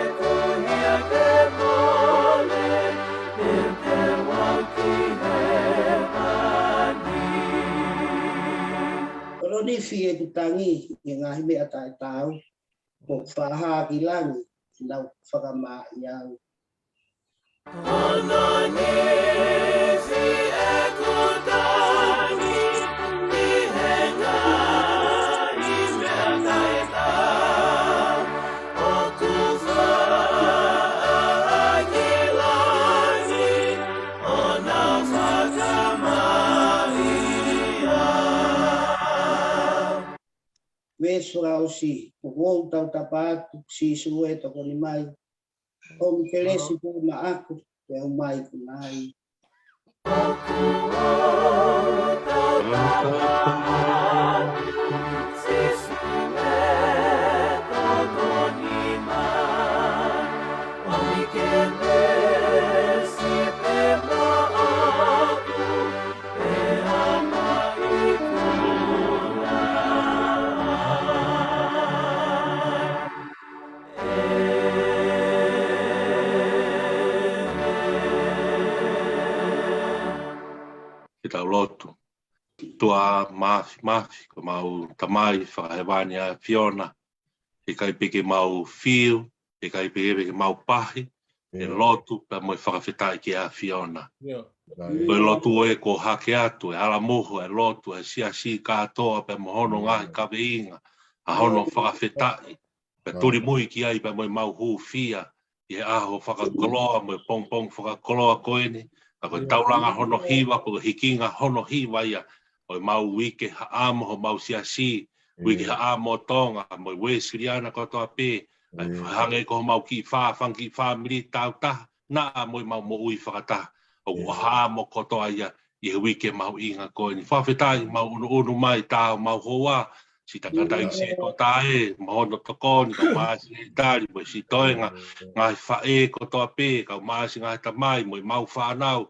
e ku ia ke more, te wau ki Koronifi e ku tangi e ngahi mea tai tau, mo whaha ki langi, nau whakama i au. Vesura o si, o wou tau tapatu, si sue toko ni mai. O mi keresi po ma aku, te au mai kunai. Si sue tua mafi ko mau tamai whakahewani a Fiona. E kai peke mau fiu, e kai peke mau pahi, e lotu pa moi whakawhetai ki a Fiona. Koe lotu e ko hake atu, e ala moho e lotu, e sia si katoa pe mohono ngahi kawe inga, a hono whakawhetai. Pe turi mui ki ai pa moi mau hu fia, e aho whakakoloa, moi pong pong whakakoloa koene, a koe tauranga hono hiwa, koe hikinga hono hiwa ia, koe mau wike haamo ho mau sia si, wiki haamo tonga, moi wesiriana kotoa pe, ai hange ko mau ki whangi whamiri tau taha, na moi mau mo ui whakataha. O haamo kotoa ia, i he wike mau inga koe ni whawhetai, mau unu mai tau mau hoa, si takata i se ko tae, mahono tokoni, ka maasi i tari, moi si toenga, ngai whae kotoa pe, ka maasi ngai tamai, moi mau whanau,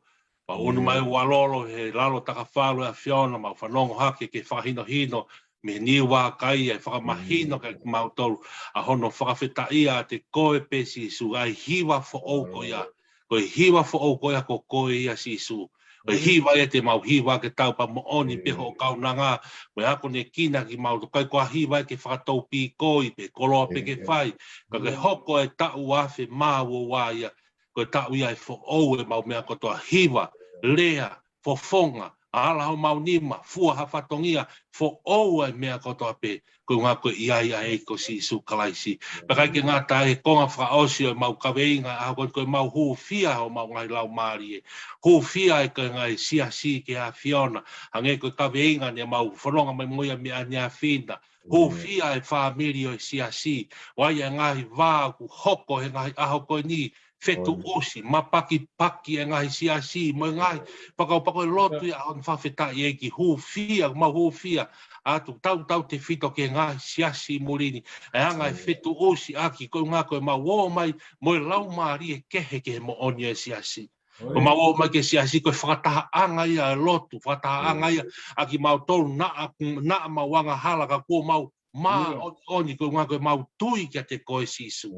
ma unu mai walolo, he lalo taka whalo a Fiona, mau whanongo hake ke whahino hino, me niwa kai e whakamahino kai mau tolu, a hono whakawhetai a te koe pe si su, ai hiwa fo oko ia, koe hiwa fo oko ia ko koe ia si su, koe hiwa e te mau hiwa ke tau pa mo oni peho o kaunanga, me ako ne kina ki mau kai koa hiwa e ke whakatau pi koi pe koloa pe ke whai, ka ke hoko e tau afe maa wo wa ia, koe tau ia e fo ou e mau mea kotoa hiwa, lea, fo fonga, ala ho mau nima, fua hawhatongia, fo ou e mea kotoa pe, koe ngā koe ia e ko si su kalaisi. Pakai ke ngā tae konga whaosio e mau kaweinga, a koe mau hu fia ho mau ngai lau maari e. Hu fia e koe ngai sia si ke a Fiona, hange koe kaweinga ne mau whanonga mai moia mea nia whina. Hu fia e whamiri o e sia si, wai e ngai vā ku hoko he ngai aho koe ni, fetu osi, mapaki paki e ngai sia si, mo ngai pakau e lotu ia on whawhetai e ki hu fia, mau hu fia, atu tau te whito ke ngai sia si morini, e ngai fetu osi aki, koe ngā koe mau o mai, mo lau maari e kehe ke mo oni e sia si. Ko mau o mai ke sia si, koe whakataha anga ia e lotu, whakataha anga ia, aki mau tolu na mau wanga hala ka kua mau, ma oni ko ngā koe mau tui kia te koe sisu.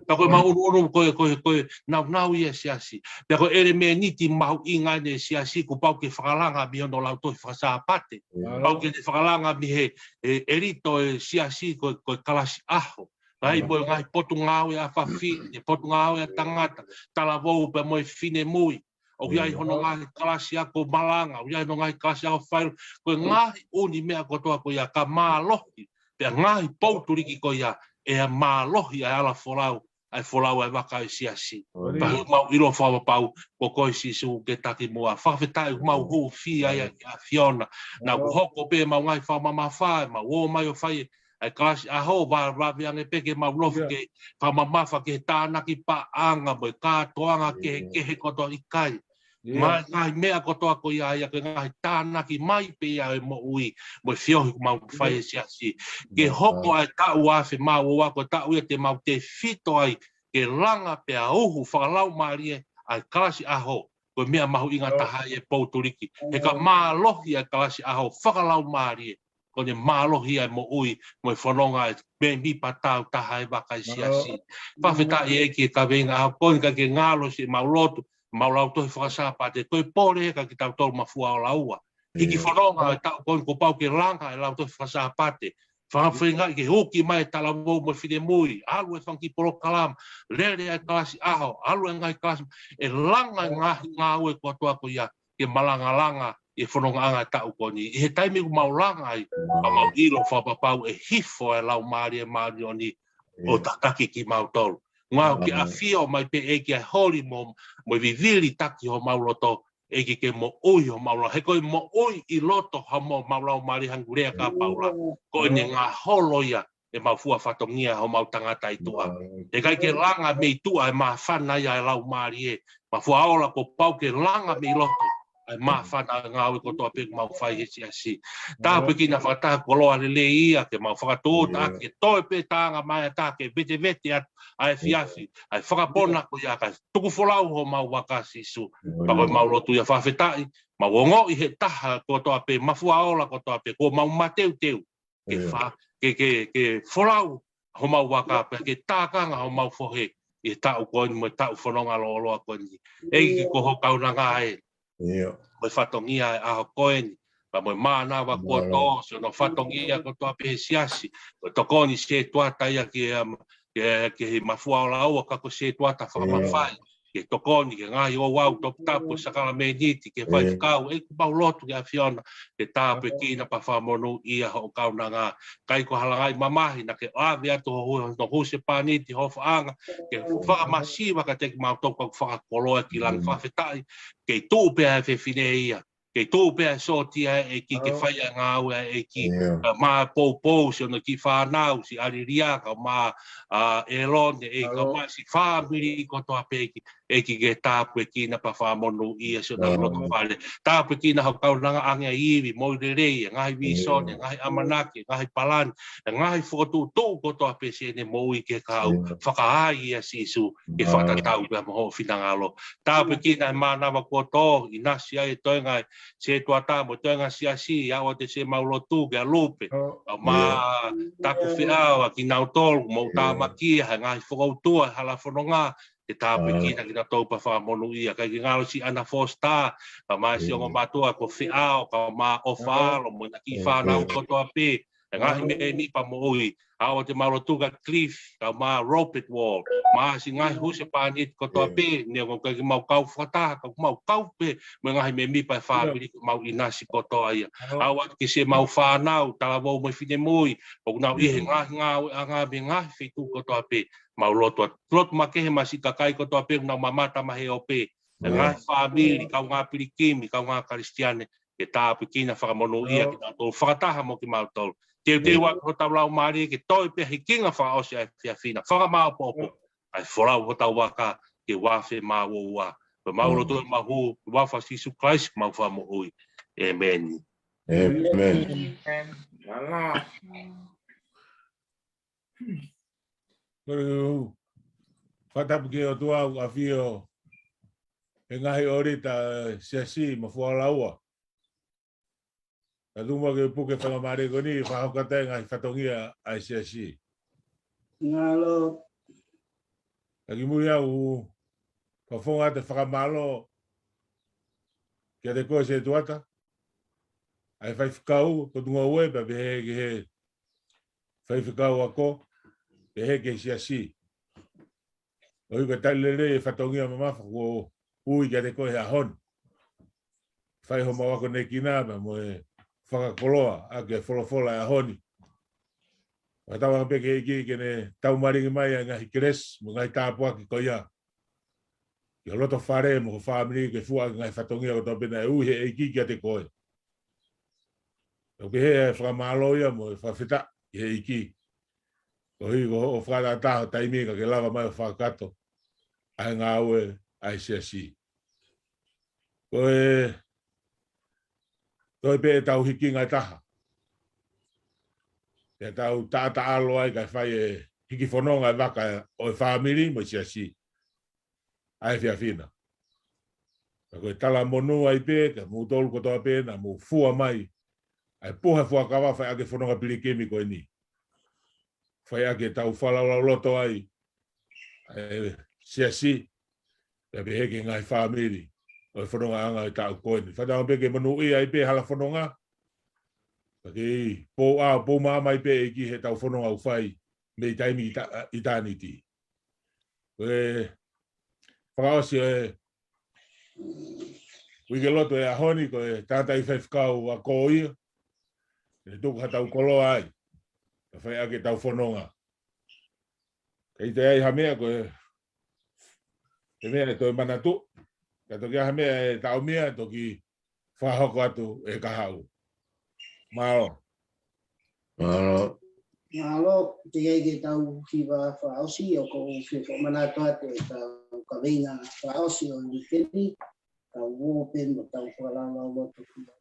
Ta koe mau unu koe nau ia siasi. Ta koe ere mea niti mau inga ne siasi ko pau ke whakalanga mi hono lau toi whakasāpate. Pau ke te whakalanga mi he erito e siasi koe kalasi aho. Ai mo ngai potu ngau e a whawhine, potu ngau e a tangata, tala vou pe moe fine mui. O iai hono ngai kalasi ako malanga, o iai hono ngai kalasi ako whairo. Koe ngai uni mea kotoa ko ia ka mālohi. Pea ngai pouturiki ko ia e a mālohi a ala wholau, ai wholau ai waka e siasi. Pahu mau ilo whawapau ko koe sisu ke taki mua. Whawhetai mau hu fia ia ki a Fiona. Nā hoko pe mau ngai whamama whae, mau o mai o whae, ai klasi aho wa rawi ange peke mau lofu ke whamamafa ke tānaki pa anga mo kātoanga ke he koto i kai. Ngai mea kotoa ko ia ia ke ngai tānaki mai pe ia e mo ui mo whiohi mau whae siasi. Ke hoko ai tau awhi mau o wako tau ia te mau te whito ai ke langa pe a uhu whakalau maari e ai kalasi aho ko mea mahu inga taha e pouturiki. He ka mālohi ai kalasi aho whakalau maari e ko ne mālohi ai mo ui mo whanonga e me mi patau taha e waka siasi. Whawhetai e ki ka venga aho koni ka ke ngalo si mau lotu mau lau tohi whakasāpate, toi pōre heka ki tau tolu mafua o laua. Hiki whanonga e tau koni ko pau ke langa e lau tohi whakasāpate. Whawhenga i ke hoki mai tala wou mo whine mui, alu e whanki poro kalam, lere e kalasi aho, alu e ngai kalasi, e langa ngā ue kua toa ko ia, ke malanga langa, e whanonga anga e tau koni. I he taimi ku mau langa ai, pa mau ilo whapapau e hifo e lau maari e maari o ni, o tataki ki mau tolu. Ngau ki a fia o mai pe eki a hori mo vivili taki ho mauloto eki ke mo ui ho mauloto. He koe mo ui i loto ha mo maulau mari hangurea ka paula. Koe ne ngā holo ia e mau fua whatongia ho mau tangata i tua. E kai ke langa me i tua e maa whana ia e lau mari e. Ma fua aola ko pau ke langa me i loto. Ai maa whana ngā ue kotoa peku mau whai hesi asi. Tā peki na whakataha koloa le ia ke mau whakatōta ke toe pe tāanga mai a tā ke vete vete atu. Ai fiafi, ai whakapona ko ia kai tuku wholau ho mau waka sisu. Pako mau lotu ia whawhetai, mau ongo i he taha kotoa pe, mafua aola kotoa pe, ko mau mateu teu. Ke wholau ho mau waka pe, ke tākanga ho mau whohe, i tau koini mo tau whanonga loa koini. Eki ko ho kaunanga e, mo whatongia e aho koini, pa mo mana wa ko to so no fatongia ko to pe siasi o to koni se tua tai ke mafua la o ka ko se tua ta fa mafai ke to koni ke ngai o wa to tapo sakala me niti ke fai kau e ba lotu ke afiona ke ta pe kina pa fa monu ia ho kau na nga kai ko halangai mamahi na ke a via to ho no ho se pa niti ho fa ke fa masiva ka te ma to ko fa kolo ki lang fa fetai ke tu pe a fe fineia ke tu pe so tia e ki ke fai nga u e ki ma po so no ki fa na si ariria ka ma elon e ka ma si fa biri ko to pe ki e ki ke ta pe ki na pa fa monu ia so na lo fale ta pe ki na ha ka na anga iwi mo de re nga vi so nga amanaki nga palan nga foto tu ko to pe se ne mo i ke ka fa ka ia si su ke fa ta ta u mo finangalo ta pe ki na ma na ko to ina si ai to nga se tua ta mo tenga si ya o te se maulo tu ke lupe ma ta ko fia ki na tol mo ta maki ha nga fo tu hala fononga te ta pe ki na to pa fa monu ia ka ki ngalo si ana fosta ma si o ma to ko fia ka ma ofa lo mo ki fa na ko to pe nga me ni pa mo ui a te maulo tu ka cliff ka ma rope wall ma si nga hu se pa ni ko to pe ne ko ka mau kau fata ka mau kau pe me nga me mi pa fa bi mau inasi ko to ai a wa ki se mau fa na ta vo mo fine moi o na i nga be nga fi tu ko to pe mau lot ma ke ma si ka kai ko to pe na mama ta ma he o pe nga family ka nga pirikimi ka nga kristiane ke ta pe kina fa mono ia ki to fata mo ki mau to te wa ko ta lau mari ke toi pe hikinga fa o se fia fina fa ma popo ai fora o ta wa ka ke wa fe ma wo wa pe ma lo to ma hu wa fa si su Christ ma fa mo oi amen Ala. Pero fata porque o tua a fio engahi orita si ma fo la wa Aduma ke puke whanga mare koni, whahokata ngai whatongia ai si. Ngalo. Aki muri au, whawhonga te whakamalo, kia te koe se tuata. Ai whaifukau, ko tunga ue, pa behe ke he whaifukau ako, behe ke si. Oi ka talere e whatongia mamafa, ko ui kia te koe he ahon. Whaiho mawako ne kinama, mo e whakakoloa a ke wholofola e ahoni. Watawa peke iki kene tau maringi mai a ngahi keres, mo ngai tāpua ki koia. Ki loto whare mo ko whamiri ke fua ngai whatongia o topena e uhe e iki kia te koe. O ke he e whakamaloia mo e whawhita i he iki. Ko hi ko o whakata taho taimika ke lava mai o whakato. Ai ngā ue ai si. Ko e toi pe tau hiki ngai taha. E tau tata alo ai kai whai e hiki whanonga e waka o e whamiri mo si. Ai fia fina. Ko e tala monu ai pe, ka mu tolu kotoa pe, na mu fua mai. Ai poha fua kawa whai ake whanonga pili kemi ko e ni. Whai ake tau whalau loto ai. Ai si. E pe heke ngai whamiri. O whanonga anga i tau koe ni. Whatau peke manu i ai pe hala whanonga. Pake po maa mai pe e ki he tau whanonga u whai. Me i taimi i tāni ti. Whakaosi e wike loto e ahoni ko e tātai whaifkau a ko ia. E tuku ha tau koloa ai. E whai ake tau whanonga. Kei te ai hamea ko e mea e toi manatu. Ka toki aha mea e tau mea toki whahoko atu e kahau. Mao. Malo. Ngalo, te iei ke tau whiwa whaosi o ko whiwa manatoa te tau kawinga whaosi o wikeni, tau wōpen o tau whalala o loto whiwa.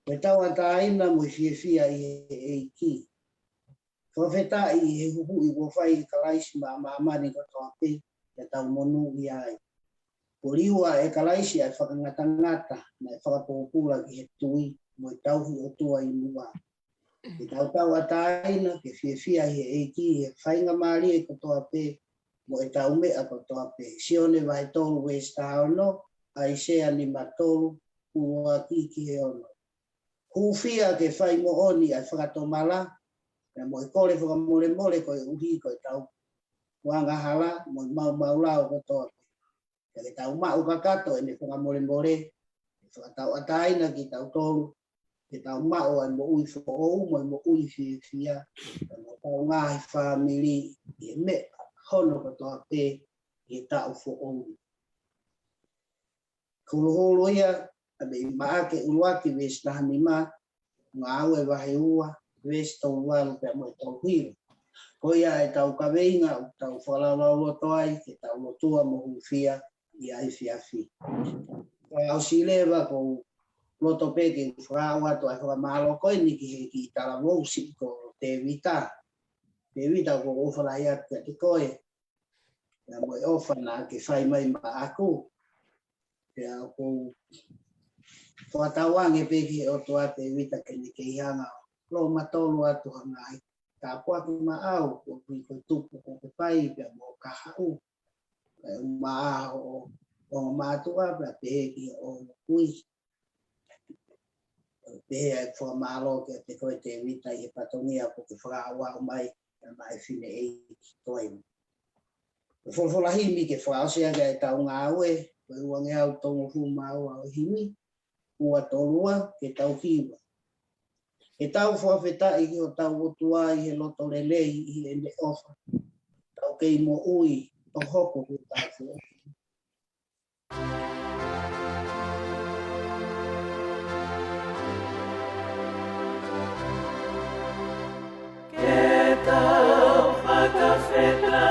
E tau ataina mo whiwhia i e ki. Whawheta i he huhu i wawhai kalaisi maamani ko toa pe, e tau monu i ai. Ko riua e kalaisi ai whakangatangata, na e whakapopula ki he tui, mo e tauhi o tua i mua. E tau ataina, ke whiwhia i e ki, e whainga maari e ko toa pe, mo e tau mea ko toa pe. Sione vai tolu e staono, ai sea ni matolu, ua ki he ono. Hufia ke whai mo oni ai whakatomala, na mo i kore whakamore ko i uhi ko i tau wanga hala, mo i mau lao ko toa. Ke tau mau kakato e ne whakamore, whakatau ataina ki tau tolu, ke tau mau ai mo ui whaou, mo i mo ui fia, mo tau ngahi whamiri, i me hono ko toa pe, i tau whaou. Kuloholo ia, abe i maake uruaki ves tahani ma, ngā aue wahe ua, ves tau walu pia mo i tau hiro. Ko ia e tau kaweinga, o tau whalalau loto ai, ke tau lotua mo hufia, i ai fiafi. Kai au silewa ko loto peke whakau atu ai whakamalo koe ni ki tala mousi ko te vita. Te vita ko ofalai atu te koe. Ia mo i ofana ke whai mai ma aku. Ia ko whatawange peke o toa te vita ke ni ke ihanga. Lo matolu atu hangai. Ka kuatu ma au ko tupu ko ke pai pia mo kahau. Ma o matua pa peki o kui. Pehe ai whamalo ke te koe te vita i patongia ko ke whakawa o mai whine e toi. Wholahimi ke whaosea ke tau ngā ue, koe uange au tongo humau au himi, ua tolua ke tau hiwa. Ke tau whawheta i o tau otua i he loto lelei i he ne ofa. Tau kei mo ui o hoko ke tau whua. Ke tau whakawheta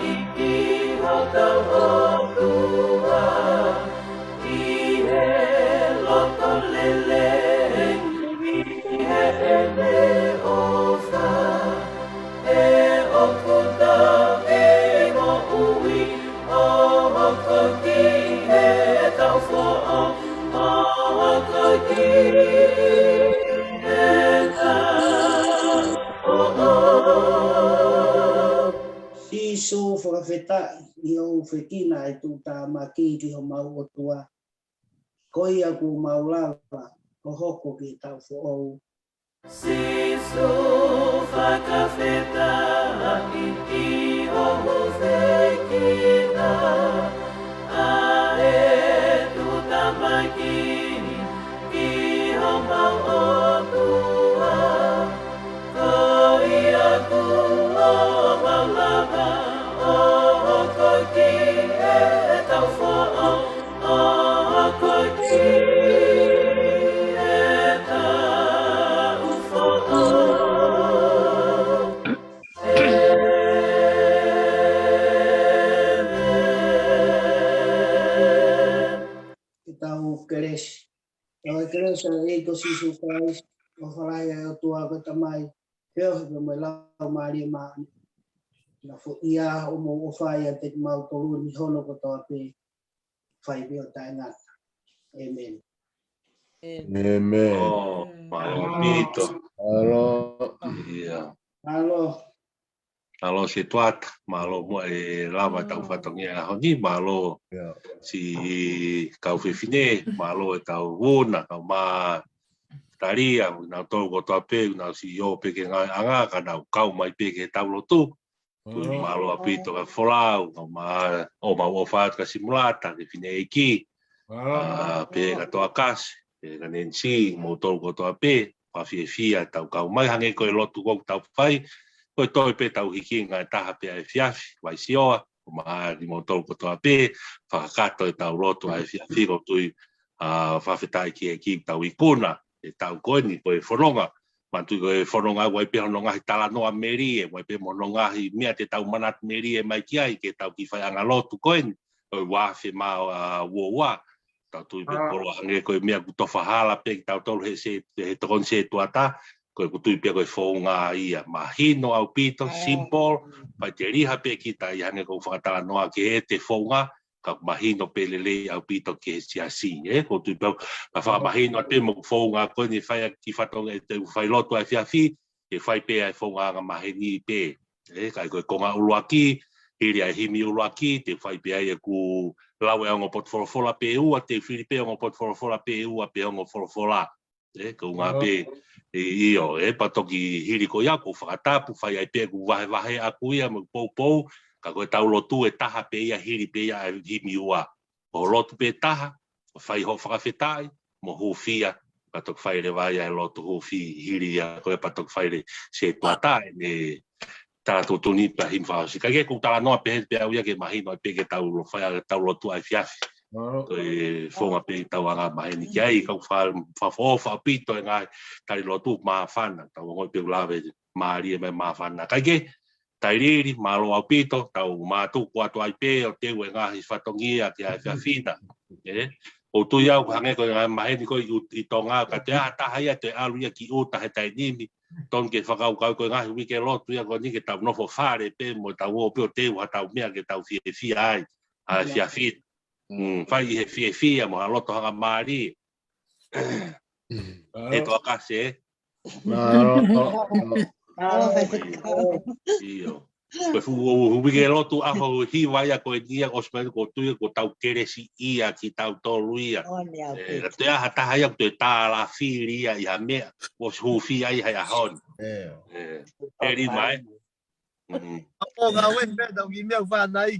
i ki ho tau otua, i he loto lele, i he ene ofa, e oku tau i mo ui, o hoko ki he tau who'o, o hoko ki he tau who'o. Sisu whakawheta i o whekina e tū tā maki ki ho mau otua. Koi aku mau lava o hoko ki tau who'ou. Sisu whakawheta i o whekina, a e tū tā maki ki ho mau otua. Koi aku o mau lava o hoko ki e tau who'o, o hoko ki e tau who'o. Ki tau keresh. Tau keresh a eito sisu kais. O whalai o tua ko tamai. Peo he me lau maari maani. Na fo ia o mo o whai a te mau tolu ni hono ko toa pe. Whai peo tai ngata. Amen. Amen. Oh, malo pito. Alo. Ia. Alo. Malo se tuata, malo mo e lava tau whatongia honi, malo Yeah. si kau whiwhine, malo e tau wona, kau mā taria, nau tau ko toa pe, nau si o peke ngai anga, ka nau kau mai peke tau lotu, tui malo apito ka wholau, kau mā o mau o whaat ka simulata, ke whine e ki, pe ka toa kasi, pe ka nensi, mo tau ko toa pe, whawhie fia, tau kau mai hange koe lotu kou tau whai, koe toi pe tau hiki ngai taha pe ai fiafi, wai sioa, o maa ni mo tolu kotoa pe, whakakato e tau lotu ai fiafi, ko tui whawhetai ki e ki tau ikuna, e tau koeni, koe whanonga, mantui koe whanonga, wai pe hononga hi tala noa meri e, wai pe mononga hi mea te tau manat meri e mai ki ai, ke tau ki whai anga lotu koeni, koe wafi maa uoua, tau tui pe kolo hange koe mea kutofa hala pe, tau tolu he tokon se tuata, koe kutui pia koe whaunga ia mahino au pito, simple, pai te riha pe ki tai hange kou whakatala noa ke e te whaunga, ka mahino pe lele au pito ke siasi, ko tui pia, ka whakamahino te mo whaunga koe ni whai ki whatonga e te whai lotu ai whiawhi, ke whai pe ai whaunga nga mahini pe, kai koe konga uluaki, hiri ai himi uluaki, te whai pe ai e ku lawe o pot folofola pe ua te Filipe o pot folofola pe ua pe o folofola ko ngā pe io patoki hiri ko ia ko whakatapu whai ai pe ku wahe aku ia mo pou ka koe tau lotu e taha pe ia hiri pe ia himi ua o lotu pe taha whai ho whakawhetai mo hufia patok whai le vai ai lotu hufi hiri ia koe patok whai le se tuatai ne tātou tuni pa him whaosi ka ke ku tala noa pe pe au ia ke mahino pe ke tau whai tau lotu ai fiafi e fonga pe tau anga mai ni kai ka fa pito nga tali lotu ma fana tau ngoi pe lave mari me ma fana kai ke tairi malo au pito tau ma tu kwatu ai pe o te nga hi fatongia ke ai fina o tu ia hange ko nga mai ni ko i tonga ka te ata hai te alu ia ki uta he tai nimi ton ke whakau ko nga wi ke lotu ia ko ni ke tau no fo fare pe mo tau o pe o te wa tau mea ke tau fi ai a fi fai he fia mo loto hanga mari e to akase io pe fu ke loto a ho hi vai a ko dia ko spel ko tu ko tau kere si ia ki tau toluia te a hata hai te ta la filia ia me o hu fi ai ha hon eri mai o ga we pe da gi me va nai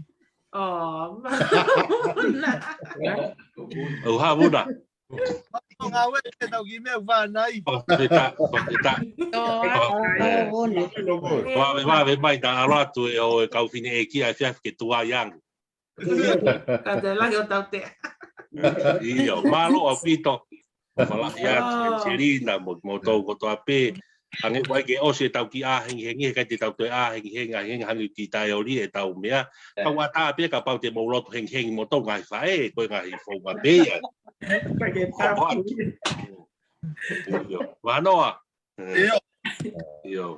o ha buna o ga we pe da gi me va nai va mai da ala tu o kau fine e ki a fiaf ke tua yang Ka te langi o tau te. io malo o pito fala ya serina mo to ko to ape ange wai ke o se tau ki a hengi ka te tau te a hengi hangi ki tai o ri e tau mea ka wa ta pe ka pau te mo lot hengi mo to ngai fae ko ngai fo ga pe ya wa noa io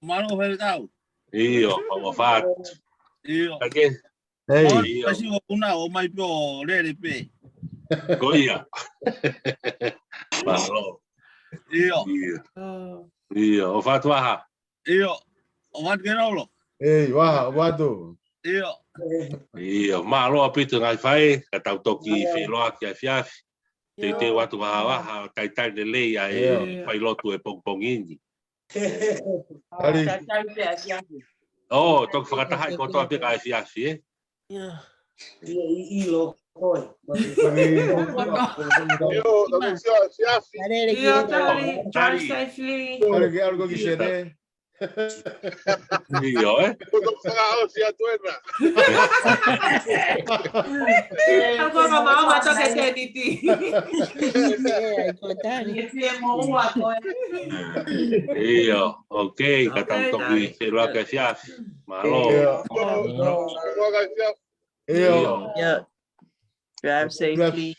mano ve tau io o fa io ke ei kasi una o mai pro le pe ko ia malo io io o fa tua ha io o va che no Ei, wa tu. io malo apito ngai fai ka tau toki feloa ki fiafi te watu wa tai de lei ai fai lotu e pongpongini Ali. oh tok whakatahai ko toa pika ai fiafi I lo koi. Drive safely. Algo que xere. io Ako ka mama to ke te titi. io ok ka tau toki feloa ki fiafi malo Io. io Yeah. Drive safely.